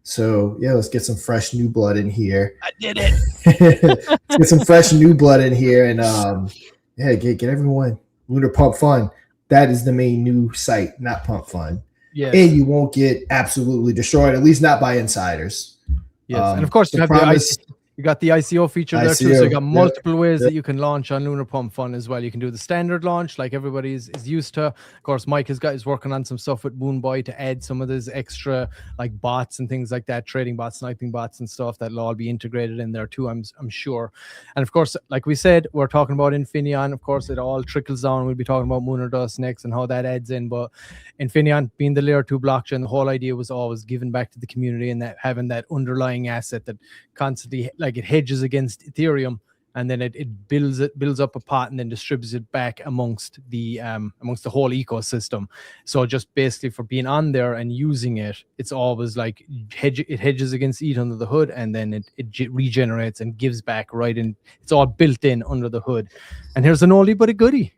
So yeah, let's get some fresh new blood in here. I did it. Let's get some fresh new blood in here, and get everyone Lunar Pump Fun. That is the main new site, not Pump Fun. Yes. And you won't get absolutely destroyed, at least not by insiders. Yes, and of course you got the ICO feature there too, so you got multiple ways that you can launch on Lunar Pump Fun as well. You can do the standard launch like everybody is used to. Of course, Mike is working on some stuff with Moonboy to add some of those extra bots and things like that, trading bots, sniping bots and stuff that'll all be integrated in there too, I'm sure. And of course, like we said, we're talking about Infineon. Of course, it all trickles down. We'll be talking about Lunar Dust next and how that adds in. But Infineon being the layer 2 blockchain, the whole idea was always giving back to the community and that having that underlying asset that constantly it hedges against Ethereum, and then it builds up a pot and then distributes it back amongst the whole ecosystem. So just basically for being on there and using it, it's always it hedges against ETH under the hood, and then it regenerates and gives back right in. It's all built in under the hood. And here's an oldie but a goodie.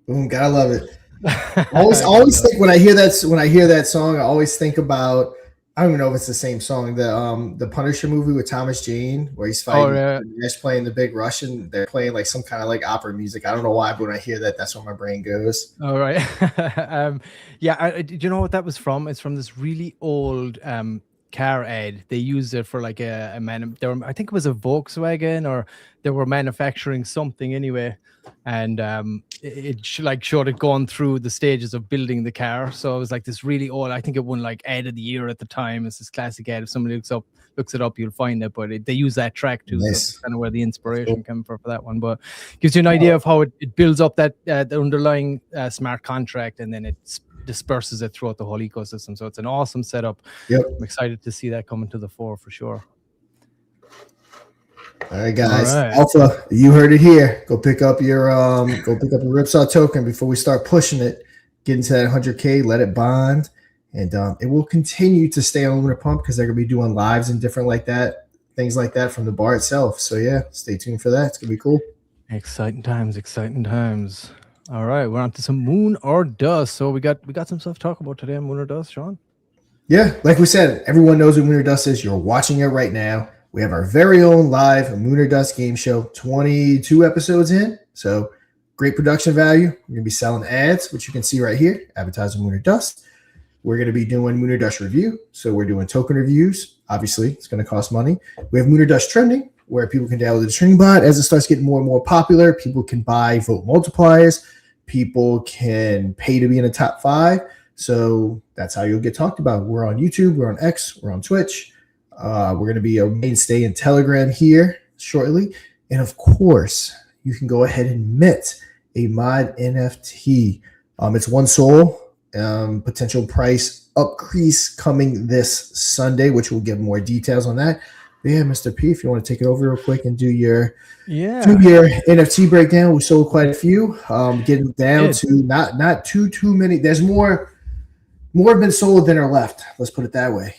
Boom, gotta love it. Always think when I hear that song, I always think about, I don't even know if it's the same song, the Punisher movie with Thomas Jane, where he's fighting Nash playing the Big Russian. They're playing like some kind of like opera music. I don't know why, but when I hear that, that's where my brain goes. All right. Yeah, do you know what that was from? It's from this really old car ad. They used it for like a man. I think it was a Volkswagen, or they were manufacturing something anyway, and it showed it going through the stages of building the car. So it was like this really old. I think it won like ad of the year at the time. It's this classic ad. If somebody looks it up, you'll find it. But they use that track too. Nice. So that's kind of where the inspiration came from for that one. But gives you an idea of how it builds up that the underlying smart contract, and then it disperses it throughout the whole ecosystem. So it's an awesome setup. Yep. I'm excited to see that coming to the fore for sure. All right, guys. All right. Alpha, you heard it here. Go pick up your Ripsaw token before we start pushing it. Get into that 100K. Let it bond, and it will continue to stay on Lunar Pump because they're gonna be doing lives and different things like that from the bar itself. So yeah, stay tuned for that. It's gonna be cool. Exciting times. Exciting times. All right, we're on to some Moon or Dust. So we got some stuff to talk about today on Moon or Dust, Sean. Yeah, like we said, everyone knows what Moon or Dust is. You're watching it right now. We have our very own live Moon or Dust game show, 22 episodes in. So great production value. We're going to be selling ads, which you can see right here, advertising Moon or Dust. We're going to be doing Moon or Dust review. So we're doing token reviews. Obviously, it's going to cost money. We have Moon or Dust trending, where people can download the trending bot. As it starts getting more and more popular, people can buy vote multipliers. People can pay to be in the top 5. So that's how you'll get talked about. We're on YouTube. We're on X. We're on Twitch. We're going to be a mainstay in Telegram here shortly. And of course, you can go ahead and mint a mod NFT. It's one soul. Potential price increase coming this Sunday, which we'll give more details on that. But yeah, Mr. P, if you want to take it over real quick and do your NFT breakdown. We sold quite a few. Getting down to not too many. There's more have been sold than are left. Let's put it that way.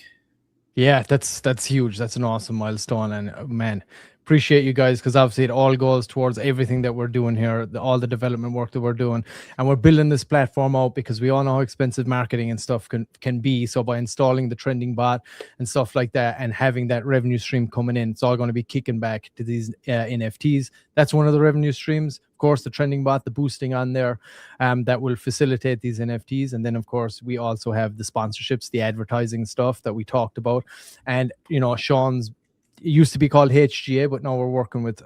Yeah, that's huge. That's an awesome milestone, and man, appreciate you guys, because obviously it all goes towards everything that we're doing here, all the development work that we're doing, and we're building this platform out because we all know how expensive marketing and stuff can be. So by installing the trending bot and stuff like that, and having that revenue stream coming in, it's all going to be kicking back to these NFTs. That's one of the revenue streams. Of course, the trending bot, the boosting on there, that will facilitate these NFTs. And then, of course, we also have the sponsorships, the advertising stuff that we talked about. And, you know, Sean's, it used to be called HGA, but now we're working with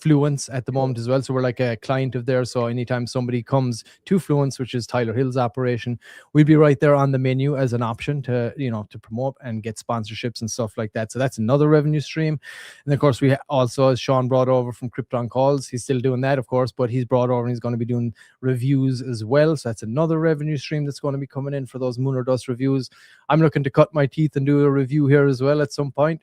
Fluence at the moment as well. So we're like a client of theirs. So anytime somebody comes to Fluence, which is Tyler Hill's operation, we'll be right there on the menu as an option to, you know, to promote and get sponsorships and stuff like that. So that's another revenue stream. And of course, we also, as Sean brought over from Krypton Calls, he's still doing that, of course, but he's brought over and he's going to be doing reviews as well. So that's another revenue stream that's going to be coming in for those Moon or Dust reviews. I'm looking to cut my teeth and do a review here as well at some point.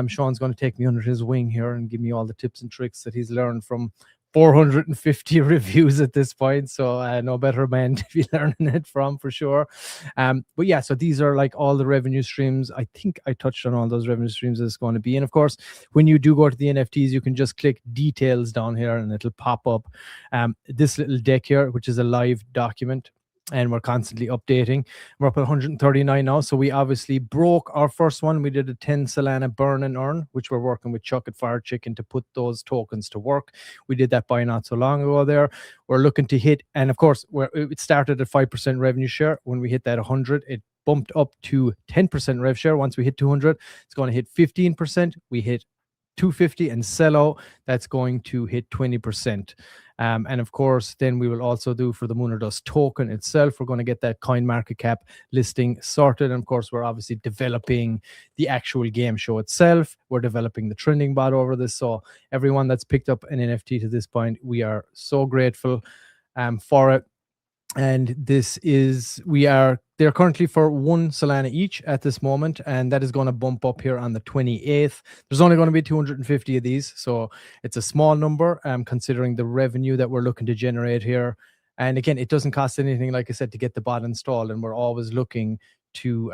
Sean's going to take me under his wing here and give me all the tips and tricks that he's learned from 450 reviews at this point. So no better man to be learning it from, for sure. But yeah, so these are like all the revenue streams. I think I touched on all those revenue streams that's going to be. And of course, when you do go to the NFTs, you can just click details down here and it'll pop up this little deck here, which is a live document. And we're constantly updating. We're up at 139 now. So we obviously broke our first one. We did a 10 Solana burn and earn, which we're working with Chuck at Fire Chicken to put those tokens to work. We did that by not so long ago there. We're looking to hit, and of course, it started at 5% revenue share. When we hit that 100, it bumped up to 10% rev share. Once we hit 200, it's going to hit 15%. We hit 250 and sell out, that's going to hit 20%. And of course, then we will also do for the Moon or Dust token itself, we're going to get that coin market cap listing sorted. And of course, we're obviously developing the actual game show itself. We're developing the trending bot over this. So everyone that's picked up an NFT to this point, we are so grateful for it. And this is, they're currently for 1 Solana each at this moment, and that is going to bump up here on the 28th. There's only going to be 250 of these, so it's a small number considering the revenue that we're looking to generate here. And again, it doesn't cost anything, like I said, to get the bot installed, and we're always looking to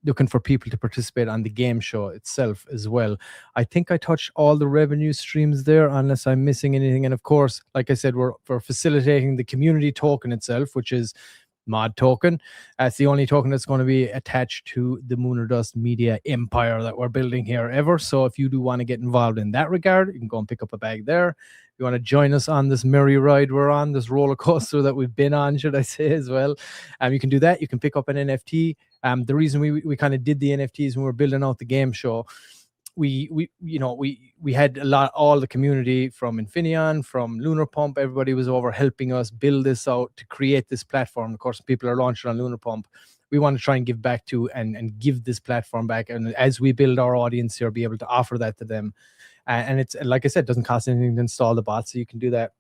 looking for people to participate on the game show itself as well. I think I touched all the revenue streams there, unless I'm missing anything. And of course, like I said, we're facilitating the community token itself, which is mod token. It's the only token that's going to be attached to the Moon or Dust media empire that we're building here ever. So if you do want to get involved in that regard, you can go and pick up a bag there. If you want to join us on this merry ride we're on, this roller coaster that we've been on, should I say, as well, you can do that. You can pick up an NFT. The reason we kind of did the NFTs when we were building out the game show, we had all the community from Infineon, from Lunar Pump, everybody was over helping us build this out to create this platform. Of course, people are launching on Lunar Pump. We want to try and give back to and give this platform back. And as we build our audience here, be able to offer that to them. And it's, like I said, it doesn't cost anything to install the bot, so you can do that.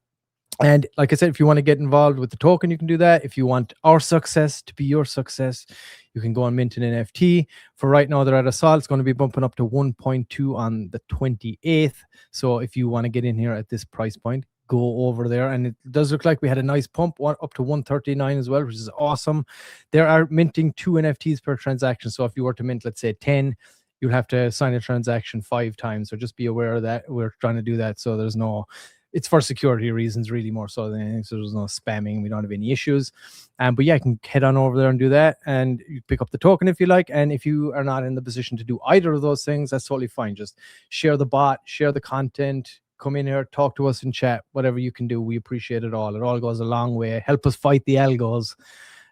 And like I said, if you want to get involved with the token, you can do that. If you want our success to be your success, you can go and mint an NFT. For right now, they're at Assault. It's going to be bumping up to 1.2 on the 28th. So if you want to get in here at this price point, go over there. And it does look like we had a nice pump, up to 139 as well, which is awesome. They are minting 2 NFTs per transaction. So if you were to mint, let's say 10, you'll have to sign a transaction 5 times. So just be aware of that. We're trying to do that. So there's no... It's for security reasons, really, more so than anything. So there's no spamming. We don't have any issues. But yeah, you can head on over there and do that. And you pick up the token if you like. And if you are not in the position to do either of those things, that's totally fine. Just share the bot, share the content, come in here, talk to us in chat, whatever you can do. We appreciate it all. It all goes a long way. Help us fight the algos,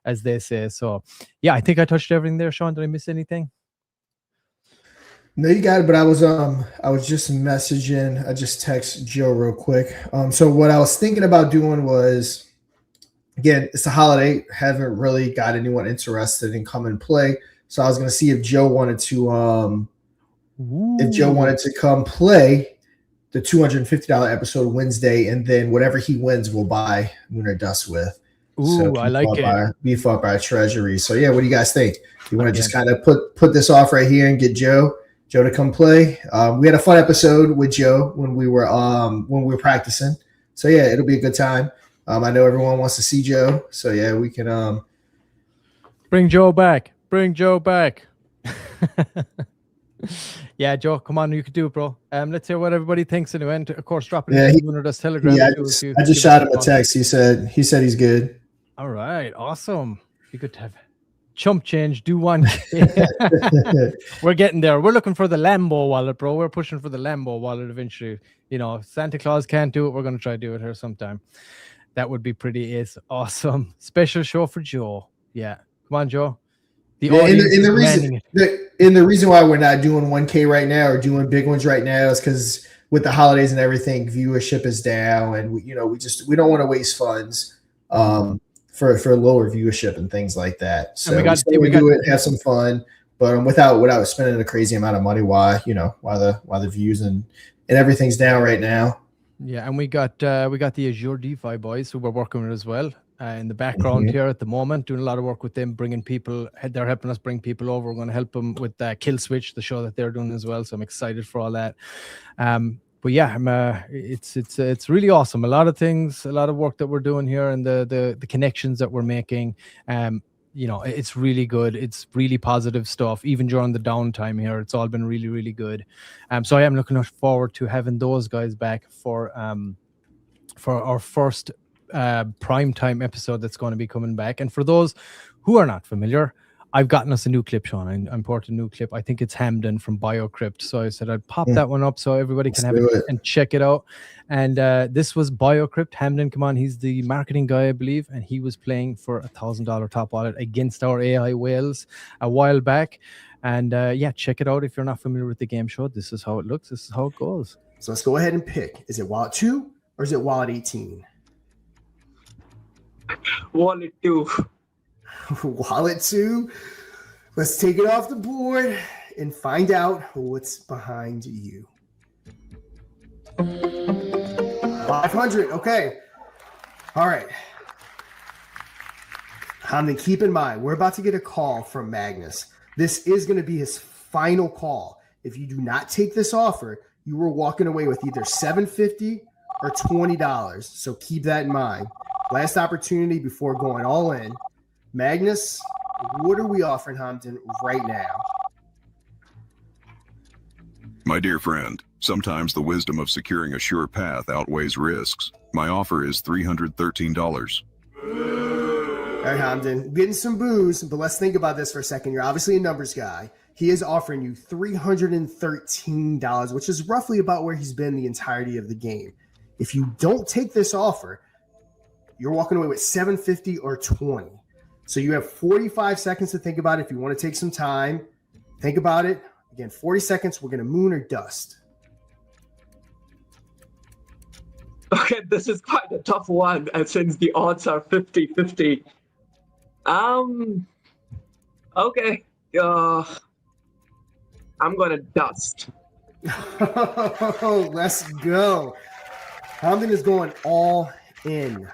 as they say. So yeah, I think I touched everything there. Sean, did I miss anything? No, you got it. But I was just messaging. I just text Joe real quick. So what I was thinking about doing was, again, it's a holiday. Haven't really got anyone interested in come and play. So I was going to see if Joe wanted to, come play the $250 episode Wednesday, and then whatever he wins, we'll buy Moon or Dust with. Ooh, so I like it. Beef up our treasury. So yeah, what do you guys think? You want to just kind of put this off right here and get Joe to come play? We had a fun episode with Joe when we were practicing. So yeah, it'll be a good time. I know everyone wants to see Joe. So yeah, we can bring Joe back. Bring Joe back. Yeah, Joe, come on, you can do it, bro. Let's hear what everybody thinks anyway. And of course, drop it in the Moon or Dust Telegram. Yeah, I just shot him a text. He said he's good. All right, awesome. Be good to have chump change. Do one. We're getting there. We're looking for the Lambo wallet, bro. We're pushing for the Lambo wallet eventually. You know, if Santa Claus can't do it, we're going to try to do it here sometime. That would be pretty awesome. Special show for Joe. Yeah, come on, Joe. The reason why we're not doing 1K right now or doing big ones right now is because with the holidays and everything, viewership is down, and we don't want to waste funds for lower viewership and things like that. So we do it, have some fun, but without spending a crazy amount of money. Why the views and everything's down right now. Yeah, and we got the Azure DeFi boys who we're working with as well. In the background here at the moment, doing a lot of work with them, bringing people. They're helping us bring people over. We're going to help them with Kill Switch, the show that they're doing as well. So I'm excited for all that. But yeah, it's really awesome. A lot of things, a lot of work that we're doing here, and the connections that we're making. It's really good. It's really positive stuff. Even during the downtime here, it's all been really, really good. So I am looking forward to having those guys back for our first prime time episode that's going to be coming back. And for those who are not familiar, I've gotten us a new clip, Sean. I imported a new clip. I think it's Hamden from BioCrypt. So I said I'd pop that one up so everybody can have it and check it out. And this was BioCrypt. Hamden, come on, he's the marketing guy, I believe, and he was playing for $1,000 top wallet against our AI whales a while back. And yeah, check it out if you're not familiar with the game show. This is how it looks. This is how it goes. So let's go ahead and pick. Is it wallet 2 or is it wallet 18? Wallet 2. Wallet 2. Let's take it off the board and find out what's behind you. 500. Okay. All right. Hamden, keep in mind, we're about to get a call from Magnus. This is going to be his final call. If you do not take this offer, you are walking away with either $750 or $20. So keep that in mind. Last opportunity before going all in. Magnus, What are we offering Hamden right now? My dear friend, sometimes the wisdom of securing a sure path outweighs risks. My offer is $313. All right, Hamden, getting some booze, but let's think about this for a second. You're obviously a numbers guy. He is offering you $313, which is roughly about where he's been the entirety of the game. If you don't take this offer, you're walking away with $750 or $20. So you have 45 seconds to think about it. If you want to take some time, think about it. Again, 40 seconds. We're going to moon or dust. Okay, this is quite a tough one, and since the odds are 50-50. Okay. I'm gonna dust. Let's go. Hamden is going all in.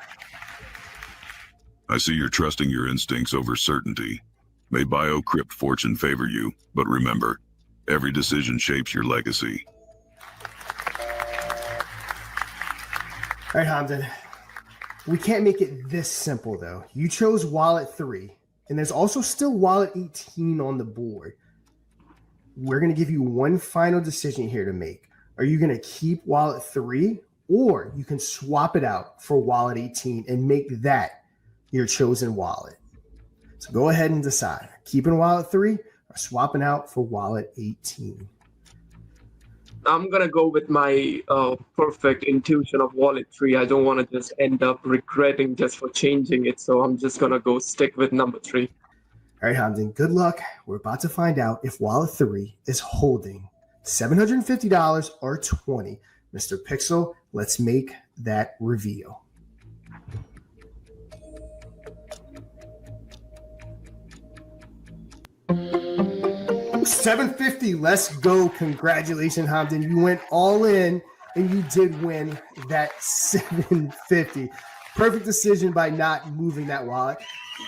I see you're trusting your instincts over certainty. May BioCrypt fortune favor you, but remember, every decision shapes your legacy. All right, Hamden. We can't make it this simple, though. You chose wallet 3, and there's also still wallet 18 on the board. We're going to give you one final decision here to make. Are you going to keep wallet 3, or you can swap it out for wallet 18 and make that your chosen wallet? So go ahead and decide. Keeping wallet 3 or swapping out for wallet 18? I'm gonna go with my perfect intuition of wallet 3. I don't want to just end up regretting just for changing it, so I'm just gonna go stick with number 3. All right, Hamden, good luck. We're about to find out if wallet 3 is holding $750 or $20. Mr. Pixel, let's make that reveal. $750. Let's go. Congratulations, Hamden. You went all in and you did win that $750. Perfect decision by not moving that wallet.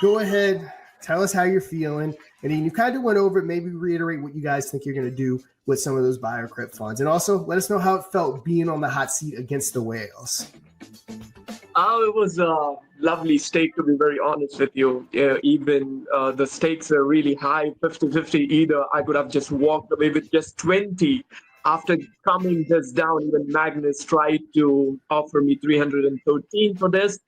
Go ahead, tell us how you're feeling. And then you kind of went over it. Maybe reiterate what you guys think you're going to do with some of those BioCrypt funds. And also let us know how it felt being on the hot seat against the whales. Oh, it was a lovely stake, to be very honest with you. Even the stakes are really high, 50-50 either. I could have just walked away with just 20. After coming this down, even Magnus tried to offer me 313 for this.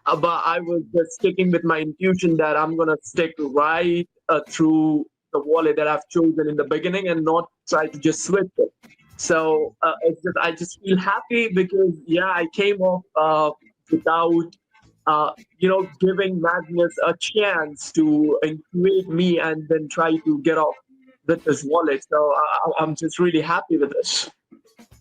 But I was just sticking with my intuition that I'm going to stick right through the wallet that I've chosen in the beginning and not try to just switch it. So I just feel happy because, yeah, I came off without, giving Magnus a chance to intuit me and then try to get off with this wallet. So I'm just really happy with this.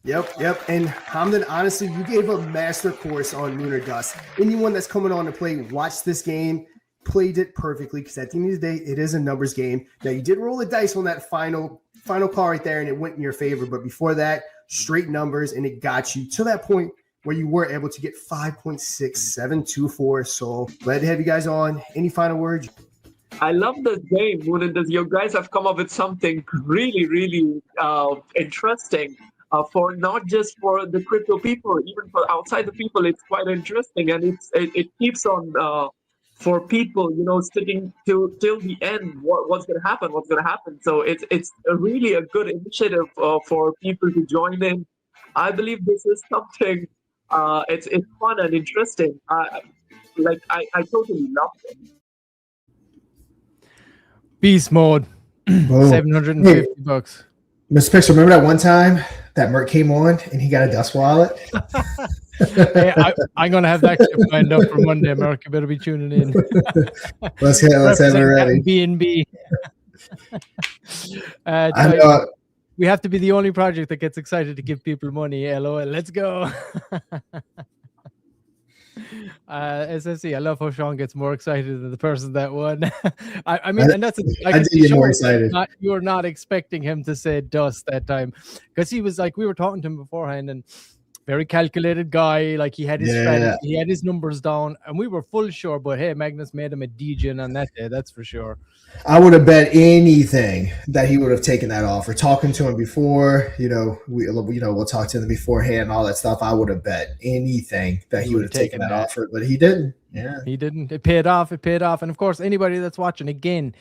Yep. And Hamden, honestly, you gave a master course on Moon or Dust. Anyone that's coming on to play, watch this game, played it perfectly, because at the end of the day, it is a numbers game. Now, you did roll the dice on that final call right there, and it went in your favor. But before that, straight numbers, and it got you to that point where you were able to get 5.6724. So glad to have you guys on. Any final words? I love this game, Moon and Dust. You guys have come up with something really, really interesting. For not just for the crypto people, even for outside the people, it's quite interesting, and it keeps on for people, sticking till the end. What's going to happen? So it's really a good initiative for people to join in. I believe this is something. It's fun and interesting. I totally love it. Beast mode. $750. Mr. Pixel, remember that one time that Merc came on and he got a dust wallet? Hey, I'm going to have that clip lined up for Monday, Merc. You better be tuning in. Let's have it ready. B&B. We have to be the only project that gets excited to give people money. LOL. Let's go. SSC, I love how Sean gets more excited than the person that won. I mean, and that's like, I did get more excited. You were not expecting him to say dust that time, because he was like, we were talking to him beforehand, and Very calculated guy. Like he had his Yeah. strategy, he had his numbers down, and we were full sure. But hey, Magnus made him a DJ on that day. That's for sure. I would have bet anything that he would have taken that offer. Talking to him before, we'll talk to him beforehand and all that stuff. I would have bet anything that he would have taken that offer, but he didn't. Yeah, he didn't. It paid off. It paid off. And of course, anybody that's watching, again,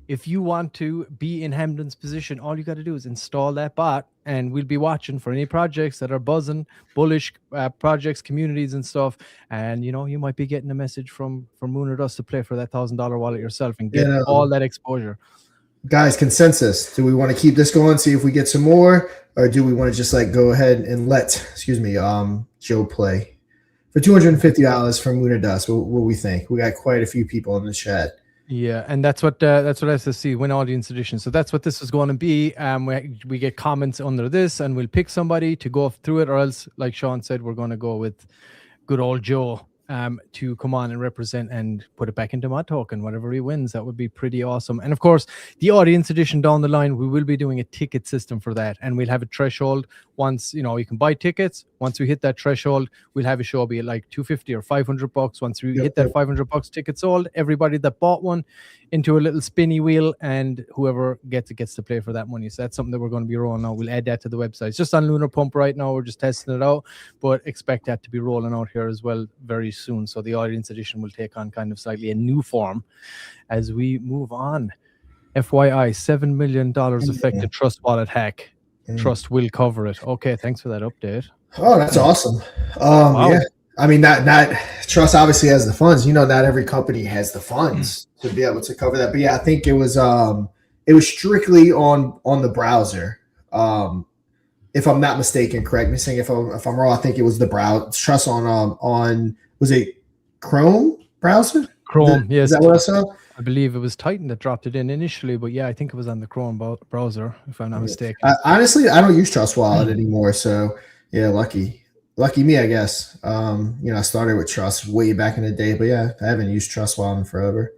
if you want to be in Hamden's position, all you got to do is install that bot, and we'll be watching for any projects that are buzzing, bullish projects, communities and stuff. And, you might be getting a message from Moon or Dust to play for that $1,000 wallet yourself and get all that exposure. Guys, consensus. Do we want to keep this going, see if we get some more, or do we want to just go ahead and let, Joe play for $250 from Moon or Dust? What we think? We got quite a few people in the chat. Yeah, and that's what SSC win audience edition. So that's what this is going to be. We get comments under this, and we'll pick somebody to go through it, or else, like Sean said, we're going to go with good old Joe to come on and represent and put it back into my token. Whatever he wins, that would be pretty awesome. And of course, the audience edition down the line, we will be doing a ticket system for that, and we'll have a threshold. Once you can buy tickets, once we hit that threshold, we'll have a show, be it like $250 or $500. Once we hit that $500 ticket sold, everybody that bought one into a little spinny wheel, and whoever gets to play for that money. So that's something that we're going to be rolling out. We'll add that to the website. It's just on Lunar Pump right now. We're just testing it out, but expect that to be rolling out here as well very soon. So the audience edition will take on kind of slightly a new form as we move on. FYI, $7 million affected Trust wallet hack. Trust will cover it. Okay, thanks for that update. Oh, that's awesome. Wow. Yeah. I mean, not Trust obviously has the funds. Not every company has the funds to be able to cover that. But yeah, I think it was strictly on the browser. If I'm not mistaken, correct me saying if I'm wrong. I think it was the browser Trust on was it Chrome browser? Chrome, yes. Is that what I saw? I believe it was Titan that dropped it in initially, but yeah, I think it was on the Chrome browser, if I'm not mistaken. Honestly, I don't use Trust Wallet anymore, so yeah, lucky me, I guess. I started with Trust way back in the day, but yeah, I haven't used Trust Wallet in forever.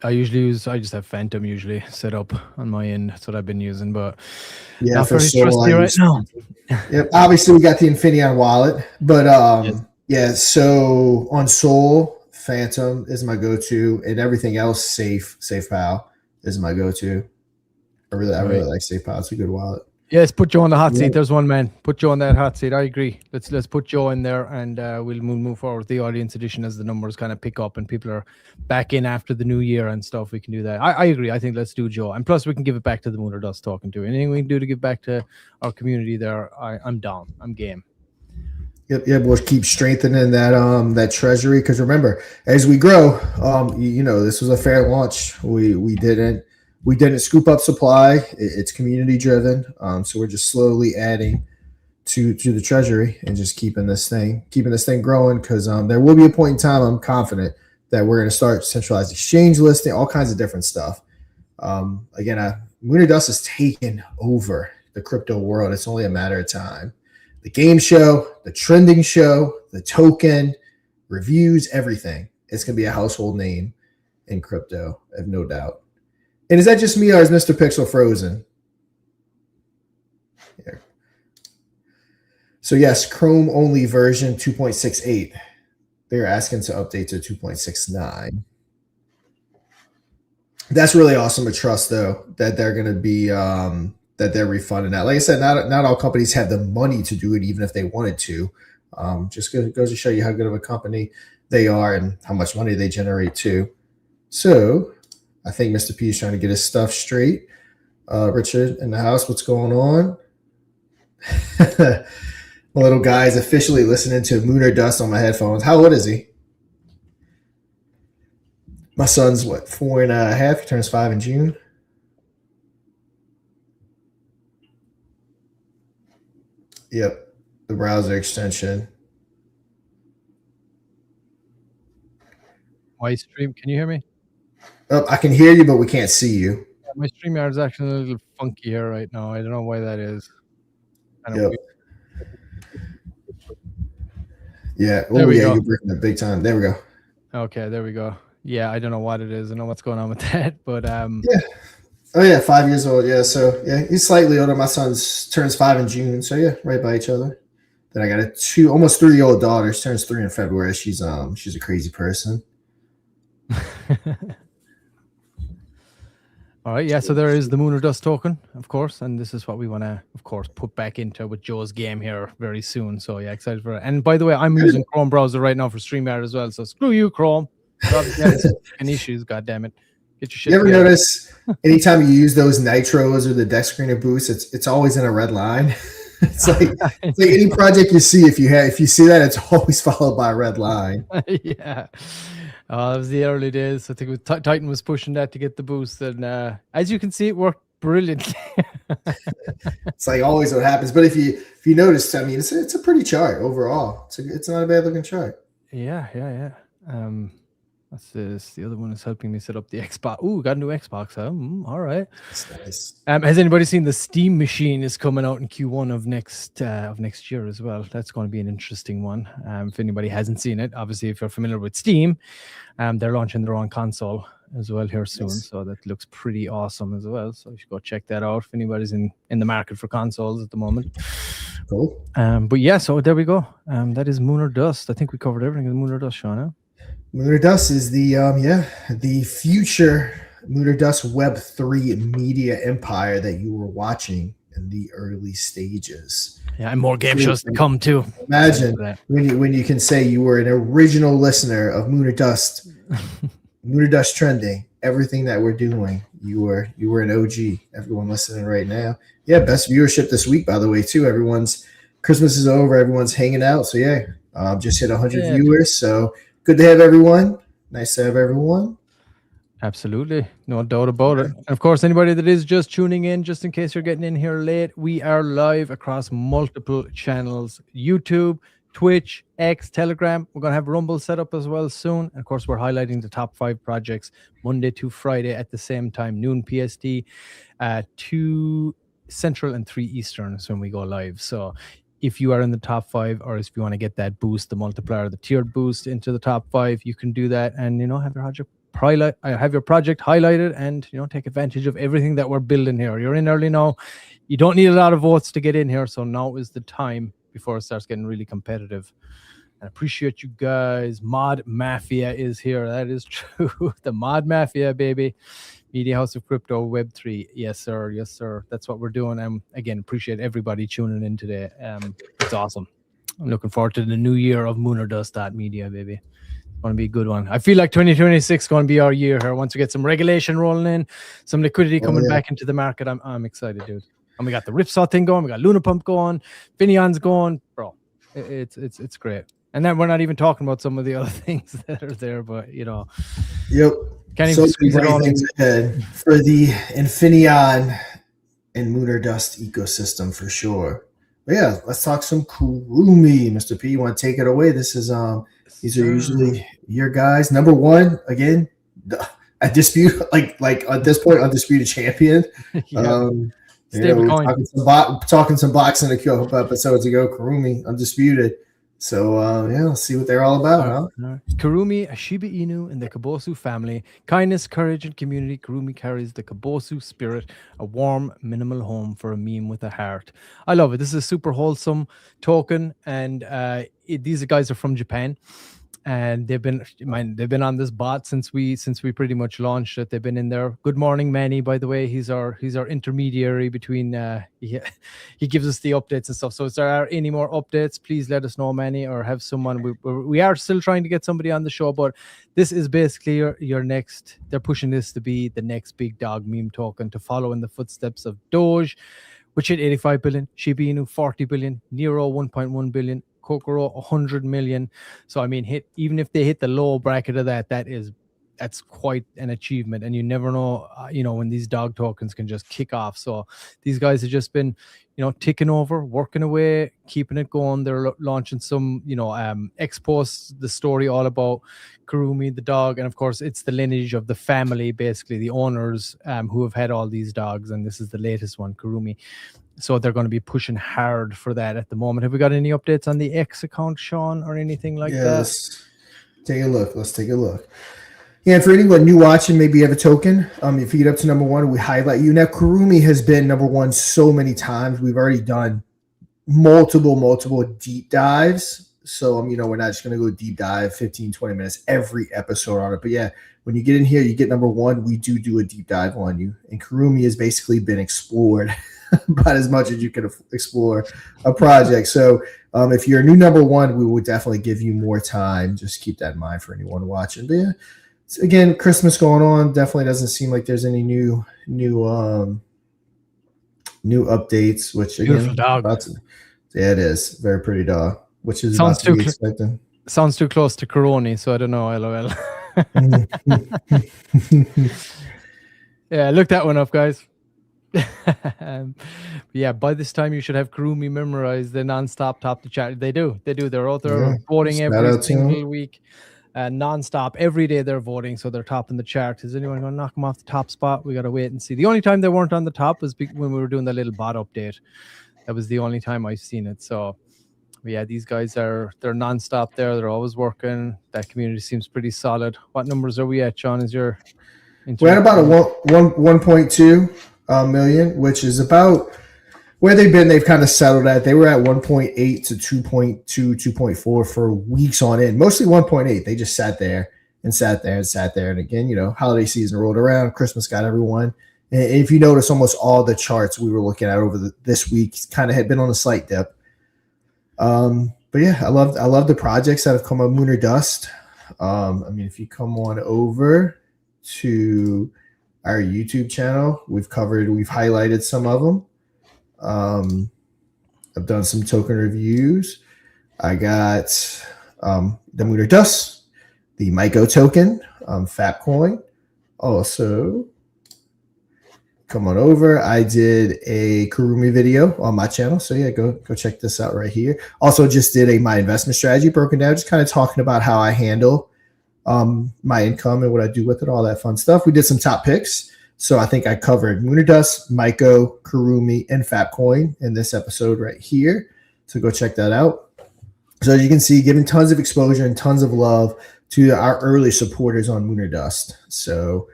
I just have Phantom usually set up on my end. That's what I've been using, but yeah, not very trusty right now. Yep, obviously we got the Infineon wallet, but yeah, so on Sol, Phantom is my go-to, and everything else SafePal is my go-to. I really like SafePal. It's a good wallet. Yes, put Joe on the hot seat. There's one man. Put Joe on that hot seat. I agree. Let's put Joe in there, and we'll move forward with the audience edition as the numbers kind of pick up and people are back in after the new year and stuff. We can do that. I agree. I think let's do Joe, and plus we can give it back to the Moon or Dust talking to. Anything we can do to give back to our community there, I'm down. I'm game. Yep, we'll keep strengthening that treasury, because remember, as we grow, this was a fair launch. We didn't scoop up supply. It's community driven, so we're just slowly adding to the treasury and just keeping this thing growing, because there will be a point in time, I'm confident, that we're going to start centralized exchange listing, all kinds of different stuff. Again, Moon or Dust has taken over the crypto world. It's only a matter of time. The game show, the trending show, the token, reviews, everything. It's going to be a household name in crypto, I have no doubt. And is that just me, or is Mr. Pixel frozen? Here. So yes, Chrome only version 2.68. They're asking to update to 2.69. That's really awesome to Trust, though, that they're going to be that they're refunding that. Like I said, not all companies have the money to do it, even if they wanted to. Just goes to show you how good of a company they are and how much money they generate too. So I think Mr. P is trying to get his stuff straight. Richard in the house, what's going on? My little guy is officially listening to Moon or Dust on my headphones. How old is he? My son's 4.5? He turns 5 in June. Yep, the browser extension. My stream, can you hear me? Oh, I can hear you, but we can't see you. Yeah, my StreamYard is actually a little funky here right now. I don't know why that is. Yep. Yeah. Oh, yeah, you're breaking it big time. There we go. Okay, there we go. Yeah, I don't know what it is. I don't know what's going on with that, but yeah. Oh yeah, 5 years old. Yeah, so yeah, he's slightly older. My son's turns 5 in June, so yeah, right by each other. Then I got a almost 3-year-old daughter. She turns 3 in February. She's a crazy person. All right, yeah, so there is the Moon or Dust token, of course, and this is what we want to, of course, put back into with Joe's game here very soon. So yeah, excited for it. And by the way, I'm using Chrome browser right now for StreamYard as well, so screw you, Chrome. Any issues, God damn it. Get your shit You ever together. notice anytime you use those nitros or the deck screener boosts, it's always in a red line. It's like any project you see, if you see that, it's always followed by a red line. Yeah. That was the early days. I think Titan was pushing that to get the boost, and as you can see, it worked brilliantly. It's like always what happens. But if you notice, I mean, it's a pretty chart overall. It's not a bad looking chart. Yeah. That's this. The other one is helping me set up the Xbox. Ooh, got a new Xbox. Huh? All right. That's nice. Has anybody seen the Steam machine is coming out in Q1 of next year as well? That's going to be an interesting one. If anybody hasn't seen it, obviously, if you're familiar with Steam, they're launching their own console as well here soon. Yes. So that looks pretty awesome as well. So you should go check that out if anybody's in the market for consoles at the moment. Cool. But yeah, so there we go. That is Moon or Dust. I think we covered everything with Moon or Dust, Sean. Huh? Moon or Dust is the future Moon or Dust Web3 media empire that you were watching in the early stages. Yeah, and more game shows to come too. Imagine when you can say you were an original listener of Moon or Dust, Moon or Dust Trending, everything that we're doing. You were an OG. Everyone listening right now. Yeah, best viewership this week, by the way, too. Everyone's Christmas is over. Everyone's hanging out. So yeah, just hit 100 viewers. So good to have everyone. Nice to have everyone. Absolutely. No doubt about it. And of course, anybody that is just tuning in, just in case you're getting in here late, we are live across multiple channels: YouTube, Twitch, X, Telegram. We're going to have Rumble set up as well soon. And of course, we're highlighting the top 5 projects Monday to Friday at the same time, noon PST, 2 Central and 3 Eastern is when we go live. So if you are in the top 5, or if you want to get that boost, the multiplier, the tiered boost into the top 5, you can do that and, have your project highlighted and, take advantage of everything that we're building here. You're in early now. You don't need a lot of votes to get in here. So now is the time before it starts getting really competitive. I appreciate you guys. Mod Mafia is here. That is true. The Mod Mafia, baby. Media House of Crypto, Web3. Yes, sir. Yes, sir. That's what we're doing. Again, appreciate everybody tuning in today. It's awesome. I'm looking forward to the new year of Moon or Dust Media, baby. It's going to be a good one. I feel like 2026 is going to be our year here. Once we get some regulation rolling in, some liquidity coming back into the market, I'm excited, dude. And we got the Ripsaw thing going. We got Luna Pump going. Finion's going. Bro, it's great. And then we're not even talking about some of the other things that are there, but, Yep. Can't even squeeze it all in. Ahead for the Infineon and Moon or Dust ecosystem for sure. But yeah, let's talk some Kurumi. Mr. P, you want to take it away? This is these are usually your guys. Number one, again, I dispute like at this point, undisputed champion. Talking some boxing a couple episodes ago. Kurumi, undisputed. So, let's see what they're all about, huh? Kurumi, a Shiba Inu in the Kabosu family. Kindness, courage, and community. Kurumi carries the Kabosu spirit, a warm, minimal home for a meme with a heart. I love it. This is a super wholesome token, and these guys are from Japan. And they've been on this bot since we pretty much launched it. They've been in there. Good morning, Manny. By the way, he's our intermediary between. He gives us the updates and stuff. So if there are any more updates, please let us know, Manny, or have someone. We are still trying to get somebody on the show, but this is basically your next. They're pushing this to be the next big dog meme token to follow in the footsteps of Doge, which hit 85 billion, Shiba Inu 40 billion, Nero 1.1 billion. Kokoro 100 million. So I mean, even if they hit the low bracket of that's quite an achievement. And you never know, when these dog tokens can just kick off. So these guys have just been, ticking over, working away, keeping it going. They're launching some, X-Posts, the story all about Kurumi, the dog. And of course, it's the lineage of the family, basically the owners who have had all these dogs. And this is the latest one, Kurumi. So they're going to be pushing hard for that at the moment. Have we got any updates on the X account, Sean, or anything like that? Let's take a look. Yeah, and for anyone new watching, maybe you have a token. If you get up to number one, we highlight you. Now, Kurumi has been number one so many times. We've already done multiple deep dives. So, we're not just going to go deep dive 15, 20 minutes every episode on it. But yeah, when you get in here, you get number one, we do a deep dive on you. And Kurumi has basically been explored about as much as you can explore a project. So if you're a new number one, we would definitely give you more time. Just keep that in mind for anyone watching. But yeah, again, Christmas going on. Definitely doesn't seem like there's any new updates, which again, it is very pretty dog, which is sounds too expecting. Sounds too close to Corona, so I don't know. LOL. Yeah, look that one up, guys. Yeah, by this time you should have Kurumi memorized the non-stop top the chart. They do. They're out there voting every single week. Non-stop every day they're voting, so they're topping the chart. Is anyone going to knock them off the top spot? We got to wait and see. The only time they weren't on the top was when we were doing the little bot update. That was the only time I've seen it. So yeah, these guys they're non-stop there. They're always working. That community seems pretty solid. What numbers are we at, Sean? Is your we're at about a 1.2 million, which is about where they've been. They've kind of settled at. They were at 1.8 to 2.2, 2.4 for weeks on end. Mostly 1.8. They just sat there. And again, holiday season rolled around. Christmas got everyone. And if you notice, almost all the charts we were looking at over this week kind of had been on a slight dip. But yeah, I love the projects that have come on Moon or Dust. If you come on over to our YouTube channel, we've highlighted some of them. I've done some token reviews. I got the Moon or Dust, the Myco token, Fapcoin. Also, come on over. I did a Kurumi video on my channel. So yeah, go check this out right here. Also just did my investment strategy broken down, just kind of talking about how I handle my income and what I do with it, all that fun stuff. We did some top picks. So I think I covered Moon or Dust, Myco, Kurumi, and Fapcoin in this episode right here. So go check that out. So as you can see, giving tons of exposure and tons of love to our early supporters on Moon or Dust. So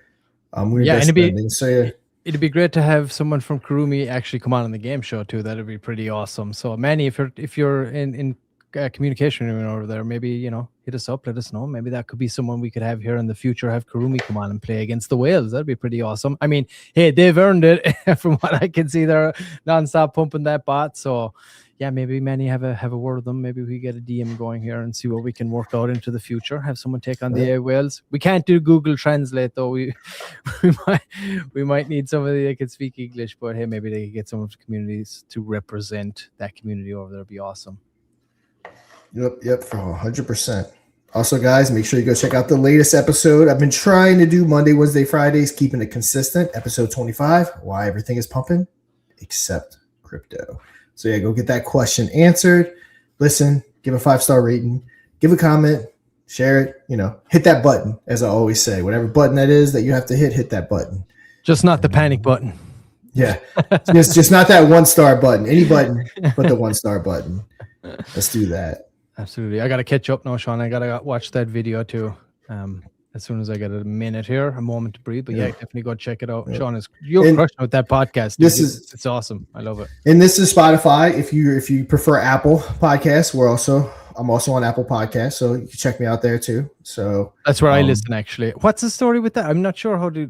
Moon or Dust it'd be great to have someone from Kurumi actually come on the game show too. That'd be pretty awesome. So Manny, if you're in communication over there, maybe hit us up, let us know. Maybe that could be someone we could have here in the future. Have Kurumi come on and play against the Whales. That'd be pretty awesome. I mean, hey, they've earned it from what I can see. They're nonstop pumping that bot. So yeah, maybe Manny have a word with them. Maybe we get a DM going here and see what we can work out into the future. Have someone take on the Whales. We can't do Google Translate though. We might need somebody that can speak English. But hey, maybe they could get some of the communities to represent that community over there. It'd be awesome. Yep, for 100%. Also, guys, make sure you go check out the latest episode. I've been trying to do Monday, Wednesday, Fridays, keeping it consistent. Episode 25, why everything is pumping except crypto. So yeah, go get that question answered. Listen, give a 5-star rating, give a comment, share it, hit that button, as I always say. Whatever button that is that you have to hit that button. Just not the panic button. Yeah. just not that 1-star button. Any button but the 1-star button. Let's do that. Absolutely. I got to catch up now, Sean. I got to watch that video too. As soon as I get a moment to breathe. But yeah, definitely go check it out. Yeah. Sean, you're crushing with that podcast. Dude. It's awesome. I love it. And this is Spotify. If you prefer Apple Podcasts, I'm also on Apple Podcasts, so you can check me out there too. So that's where I listen actually. What's the story with that? I'm not sure how do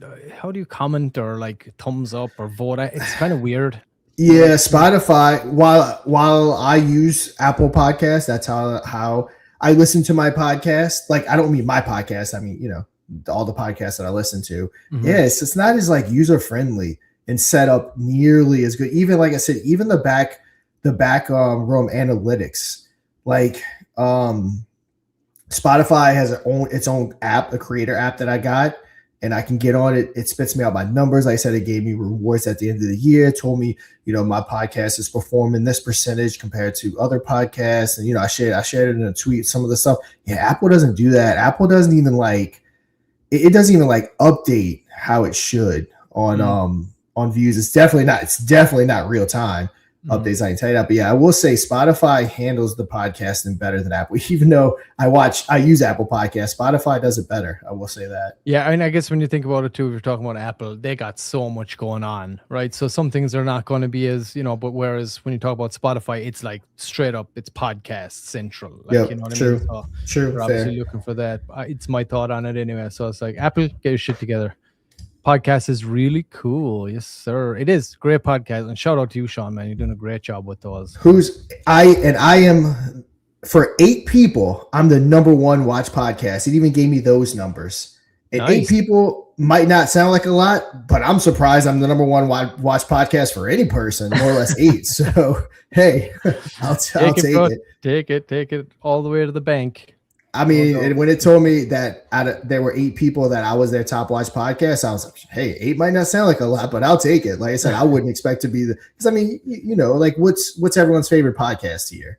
you comment or like thumbs up or vote? It's kind of weird. Yeah, Spotify. While I use Apple Podcasts, that's how I listen to my podcast. Like, I don't mean my podcast. I mean, all the podcasts that I listen to. Mm-hmm. Yeah, it's not as like user friendly and set up nearly as good. Even like I said, even the back room analytics. Like, Spotify has its own app, a creator app that I got. And I can get on it. It spits me out my numbers. Like I said, it gave me rewards at the end of the year. It told me, my podcast is performing this percentage compared to other podcasts. And, I shared it in a tweet, some of the stuff. Yeah, Apple doesn't do that. Apple doesn't even it doesn't even update how it should on views. It's definitely not real time. updates. I can tell you that. But yeah, I will say Spotify handles the podcasting better than Apple. Even though I use Apple Podcasts, Spotify does it better. I will say that. Yeah, and I guess when you think about it too, if you're talking about Apple, they got so much going on, right? So some things are not going to be as, but whereas when you talk about Spotify, it's like straight up, it's podcast central. Like, Yep, you know what true. I mean? So True. we're Fair. obviously looking for that. It's my thought on it anyway. So it's like, Apple, get your shit together. Podcast is really cool. Yes, sir. It is great podcast. And shout out to you, Sean, man. You're doing a great job with those. I am for 8 people, I'm the #1 watch podcast. It even gave me those numbers. And Nice. 8 people might not sound like a lot, but I'm surprised I'm the #1 watch podcast for any person, more or less 8. So hey, I'll take it. Take it all the way to the bank. I mean, and when it told me that there were 8 people that I was their top watch podcast, I was like, hey, 8 might not sound like a lot, but I'll take it. Like I said, I wouldn't expect to be because I mean, like what's everyone's favorite podcast here?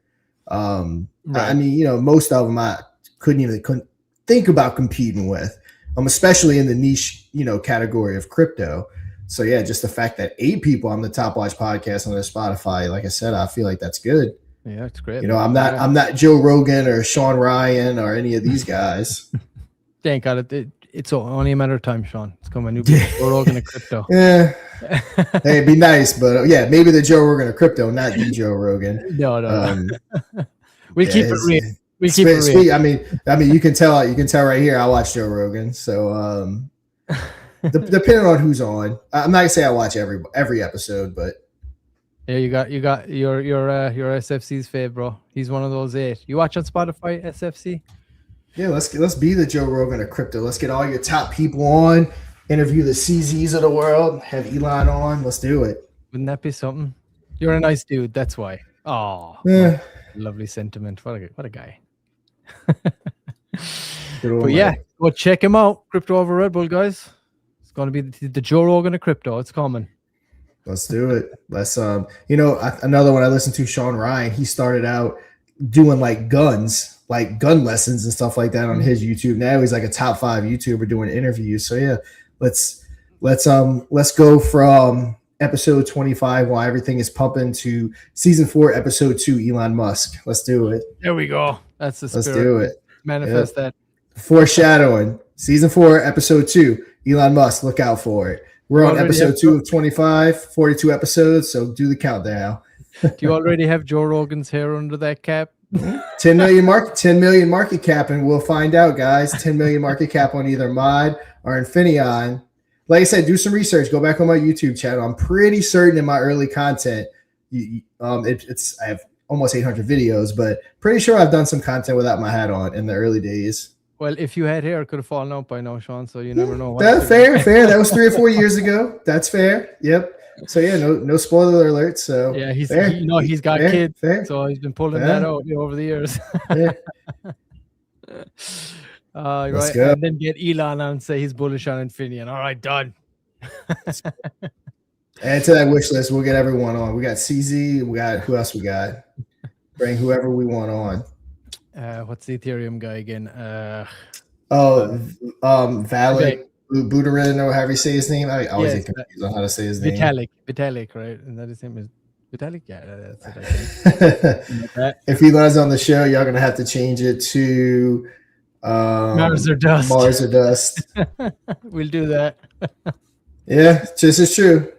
Right. I mean, most of them I couldn't think about competing with. Especially in the niche, category of crypto. So yeah, just the fact that 8 people on the top watch podcast on their Spotify, like I said, I feel like that's good. Yeah, it's great. I'm not Joe Rogan or Sean Ryan or any of these guys. Thank God it's only a matter of time, Sean. It's coming. New Joe Rogan of crypto. Yeah, hey, it'd be nice, but yeah, maybe the Joe Rogan of crypto, not the Joe Rogan. No. We keep it real. We keep it real. I mean, you can tell right here. I watch Joe Rogan, so depending on who's on, I'm not gonna say I watch every episode, but yeah, you got your SFC's fave, bro. He's one of those 8. You watch on Spotify, SFC? Yeah, let's be the Joe Rogan of crypto. Let's get all your top people on, interview the CZs of the world, have Elon on. Let's do it. Wouldn't that be something? You're a nice dude. That's why. Oh, yeah. Lovely sentiment. What a guy. But yeah, go check him out. Crypto over Red Bull, guys. It's going to be the Joe Rogan of crypto. It's coming. Let's do it. Let's another one I listened to, Sean Ryan. He started out doing like gun lessons and stuff like that on his YouTube. Now he's like a top 5 YouTuber doing interviews. So yeah, let's go from episode 25 while everything is pumping to season 4, episode 2, Elon Musk. Let's do it. There we go. That's the spirit. Let's do it. Manifest that. Foreshadowing. Season 4, episode 2, Elon Musk. Look out for it. We're on episode 2 of 25, 42 episodes. So do the countdown. Do you already have Joe Rogan's hair under that cap? 10 million market cap, and we'll find out, guys. 10 million market cap on either Mod or Infineon. Like I said, do some research. Go back on my YouTube channel. I'm pretty certain in my early content, I have almost 800 videos, but pretty sure I've done some content without my hat on in the early days. Well, if you had hair, it could have fallen out by now, Sean. So you never know. That's fair. That was 3 or 4 years ago. That's fair. Yep. So yeah, no spoiler alert. So yeah, he's fair. He's got kids, fair. so he's been pulling that out over the years. Yeah. Right, go. and then get Elon on and say he's bullish on Infineon. All right, done. Add to that wish list. We'll get everyone on. We got CZ. We got who else? We got bring whoever we want on. What's the Ethereum guy again? Valak Buterin, or however you say his name. I always get confused on how to say his name. Vitalik, right? And that his name is Vitalik. Yeah, that's it. I think. If Elon's on the show, y'all gonna have to change it to Mars or Dust. Mars or Dust. We'll do that. Yeah, this is true.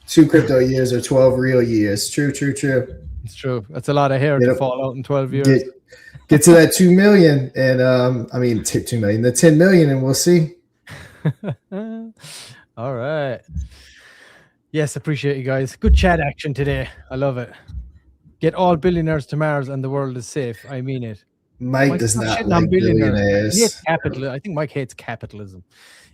2 crypto years or 12 real years. True. It's true. That's a lot of hair to fall out in 12 years. Get to that 2 million and 2 million, the 10 million, and we'll see. All right. Yes, appreciate you guys. Good chat action today. I love it. Get all billionaires to Mars and the world is safe. I mean it. Mike does not like billionaires. He hates capitalism. I think Mike hates capitalism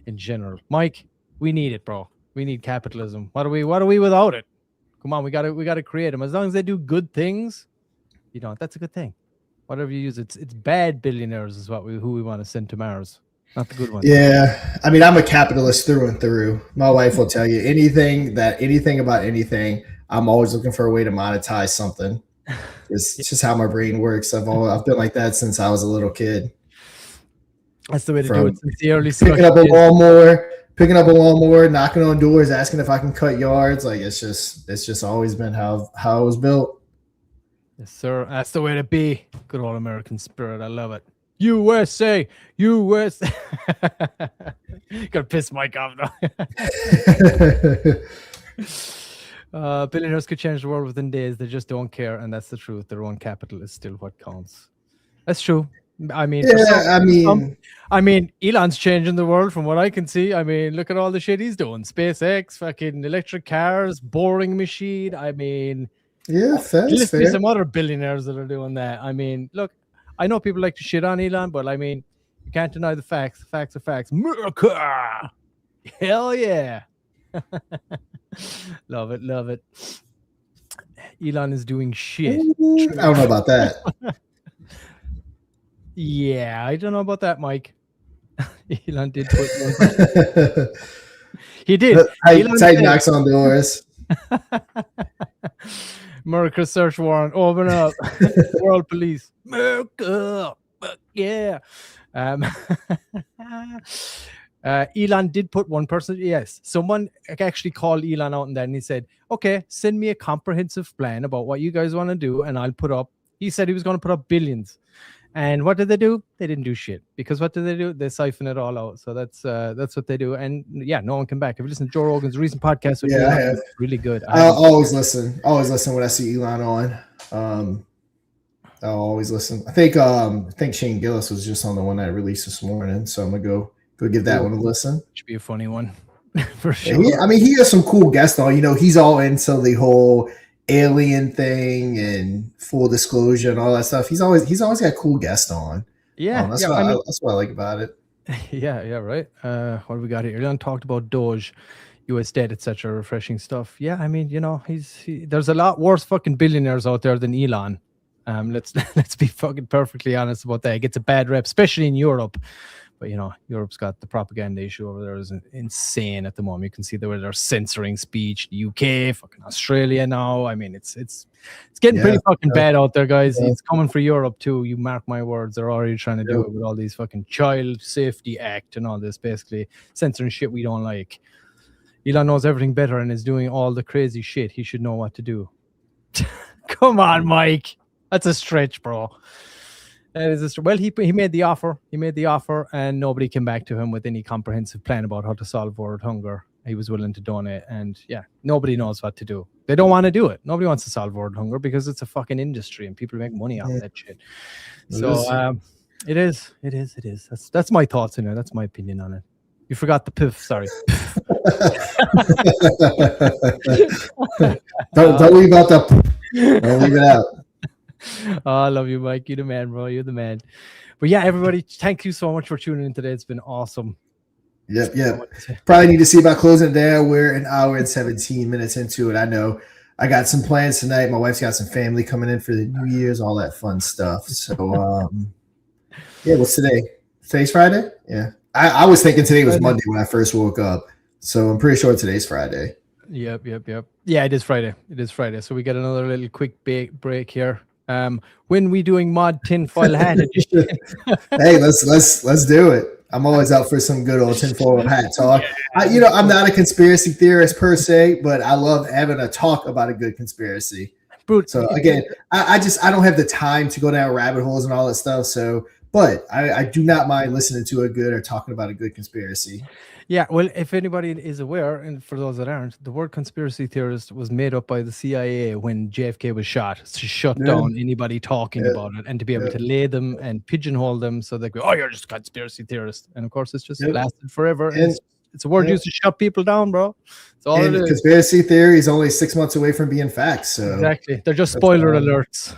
in general. Mike, we need it, bro. We need capitalism. What are we without it? Come on, we gotta create them. As long as they do good things, that's a good thing. Whatever you use, it's bad billionaires is who we want to send to Mars, not the good ones. Yeah, I mean, I'm a capitalist through and through. My wife will tell you anything about anything. I'm always looking for a way to monetize something. It's just how my brain works. I've been like that since I was a little kid. That's the way to do it. Since the early picking up a lawnmower, picking up a lawnmower, knocking on doors, asking if I can cut yards. Like it's just always been how it was built. Yes, sir. That's the way to be. Good old American spirit. I love it. USA, USA. Gotta piss Mike off now. Billionaires could change the world within days. They just don't care, and that's the truth. Their own capital is still what counts. That's true. I mean, I mean, Elon's changing the world from what I can see. I mean, look at all the shit he's doing. SpaceX, fucking electric cars, boring machine. I mean, yeah, there's some other billionaires that are doing that. I mean, look, I know people like to shit on Elon, but I mean, you can't deny the facts. The facts are facts. America! Hell yeah. Love it, love it. Elon is doing shit. I don't know about that. Yeah, I don't know about that, Mike. Elon did put one. He did. Tight knocks on doors. America search warrant, open up. World police. America. Yeah. Elon did put one person. Yes, someone actually called Elon out and then he said, okay, send me a comprehensive plan about what you guys want to do and I'll put up. He said he was going to put up billions. And what did they do? They didn't do shit. Because what did they do? They siphon it all out. So that's what they do. And yeah, no one came back. If you listen to Joe Rogan's recent podcast, with Elon, I have. it's really good. I'll always listen. Always listen when I see Elon on. I'll always listen. I think Shane Gillis was just on the one that I released this morning. So I'm gonna go give that one a listen. Should be a funny one. For sure. Yeah, he has some cool guests on. You know, he's all into the whole alien thing and full disclosure and all that stuff. He's always got cool guests on. Yeah, that's what I like about it. Yeah, right. What do we got here? Elon talked about Doge, US debt, etc. Refreshing stuff. Yeah, I mean, you know, there's a lot worse fucking billionaires out there than Elon. Let's be fucking perfectly honest about that. It gets a bad rep, especially in Europe. But you know, Europe's got the propaganda issue over there is insane at the moment. You can see where they're censoring speech. The UK, fucking Australia now. I mean, it's getting pretty fucking bad out there, guys. Yeah. It's coming for Europe too. You mark my words. They're already trying to do it with all these fucking Child Safety Act and all this, basically censoring shit we don't like. Elon knows everything better and is doing all the crazy shit. He should know what to do. Come on, Mike. That's a stretch, bro. That is well, he made the offer. He made the offer, and nobody came back to him with any comprehensive plan about how to solve world hunger. He was willing to donate, and yeah, nobody knows what to do. They don't want to do it. Nobody wants to solve world hunger because it's a fucking industry, and people make money out of that shit. So it is. That's my thoughts in it. That's my opinion on it. You forgot the piff. Sorry. don't leave out the. Don't leave it out. Oh, I love you, Mike. You're the man, bro. You're the man. But yeah, everybody, thank you so much for tuning in today. It's been awesome. Yep. Probably need to see about closing it down. We're an hour and 17 minutes into it. I know I got some plans tonight. My wife's got some family coming in for the New Year's, all that fun stuff. So, yeah, what's today? Today's Friday? Yeah. I was thinking today was Monday when I first woke up. So I'm pretty sure today's Friday. Yep. Yeah, it is Friday. So we get another little quick break here. When we doing mod tinfoil hat edition? Hey, let's do it. I'm always out for some good old tinfoil hat talk. I'm not a conspiracy theorist per se, but I love having a talk about a good conspiracy. So again, I don't have the time to go down rabbit holes and all that stuff. So, but I do not mind listening to a good or talking about a good conspiracy. Yeah, well, if anybody is aware, and for those that aren't, the word conspiracy theorist was made up by the CIA when JFK was shot to shut down anybody talking about it and to be able to lay them and pigeonhole them so they go, oh, you're just a conspiracy theorist. And of course, it's just lasted forever. And it's a word used to shut people down, bro. That's all it is. Conspiracy theory is only 6 months away from being facts. So exactly. They're just spoiler alerts.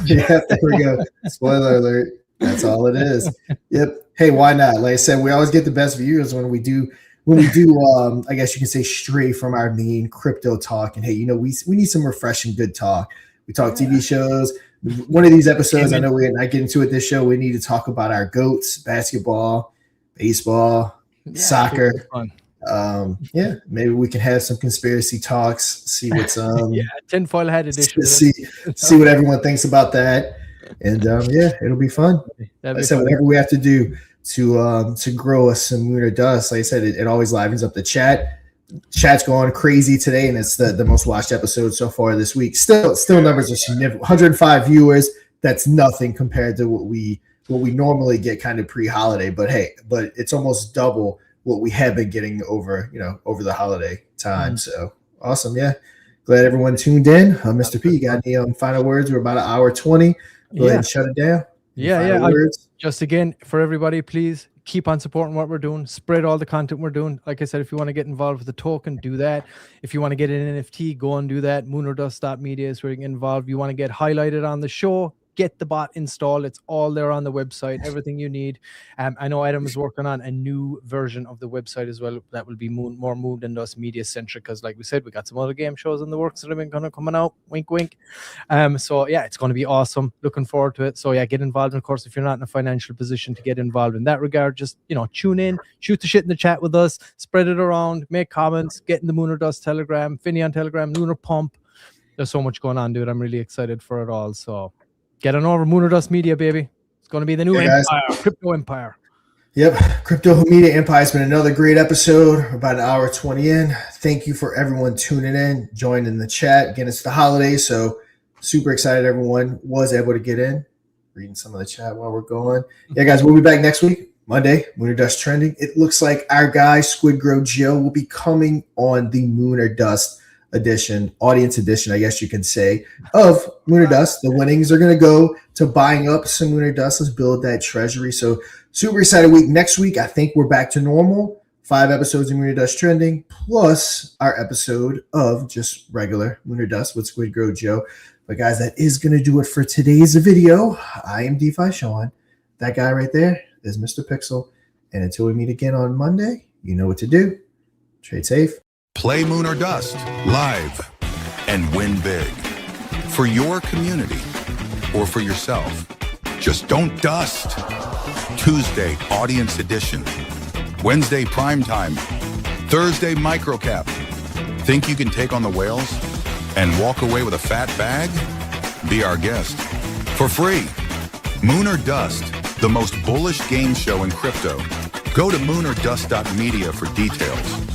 Yeah, there we go. Spoiler alert. That's all it is. Yep. Hey, why not? Like I said, we always get the best viewers when we do, I guess you can say, stray from our main crypto talk. And hey, we need some refreshing good talk. We talk TV shows. One of these episodes, I know we're not getting to it this show. We need to talk about our GOATs, basketball, baseball, soccer. Maybe we can have some conspiracy talks, see what's tinfoil hat edition. See what everyone thinks about that. And it'll be fun. Like I said, whatever we have to do, to grow us some Moon or Dust. Like I said, it always livens up the chat. Chat's going crazy today, and it's the most watched episode so far this week. Still numbers are significant. 105 viewers. That's nothing compared to what we normally get kind of pre-holiday. But it's almost double what we have been getting over the holiday time. So awesome, yeah. Glad everyone tuned in. Mr. P, you got any final words? We're about an hour 20. Go ahead and shut it down. Just again, for everybody, please keep on supporting what we're doing. Spread all the content we're doing. Like I said, if you want to get involved with the token, do that. If you want to get an NFT, go and do that. moonordust.media is where you can get involved. You want to get highlighted on the show, get the bot installed. It's all there on the website, everything you need. I know Adam is working on a new version of the website as well that will be more Moon and Dust media centric, because like we said, we got some other game shows in the works that have been coming out. Wink wink. So yeah, it's going to be awesome. Looking forward to it. So yeah, get involved. And of course, if you're not in a financial position to get involved in that regard, just tune in, shoot the shit in the chat with us, spread it around, make comments, get in the Moon or Dust Telegram, Finny on Telegram, Lunar Pump. There's so much going on, dude. I'm really excited for it all. So get on over, Moon or Dust Media, baby. It's going to be the new empire, crypto empire. Yep, Crypto Media Empire has been another great episode. About an hour 20 in. Thank you for everyone tuning in, joining the chat. Again, it's the holidays, so super excited everyone was able to get in. Reading some of the chat while we're going. Yeah, guys, we'll be back next week, Monday, Moon or Dust Trending. It looks like our guy, Squid Grow Joe, will be coming on the Moon or Dust edition, audience edition, I guess you can say, of Moon or Dust. The winnings are going to go to buying up some Moon or Dust. Let's build that treasury. So super excited week. Next week, I think we're back to normal. 5 episodes of Moon or Dust Trending, plus our episode of just regular Moon or Dust with Squid Grow Joe. But guys, that is going to do it for today's video. I am DeFi Sean. That guy right there is Mr. Pixel. And until we meet again on Monday, you know what to do. Trade safe. Play Moon or Dust live and win big for your community or for yourself. Just don't dust. Tuesday, audience edition. Wednesday, primetime. Thursday, microcap. Think you can take on the whales and walk away with a fat bag? Be our guest for free. Moon or Dust, the most bullish game show in crypto. Go to moonordust.media for details.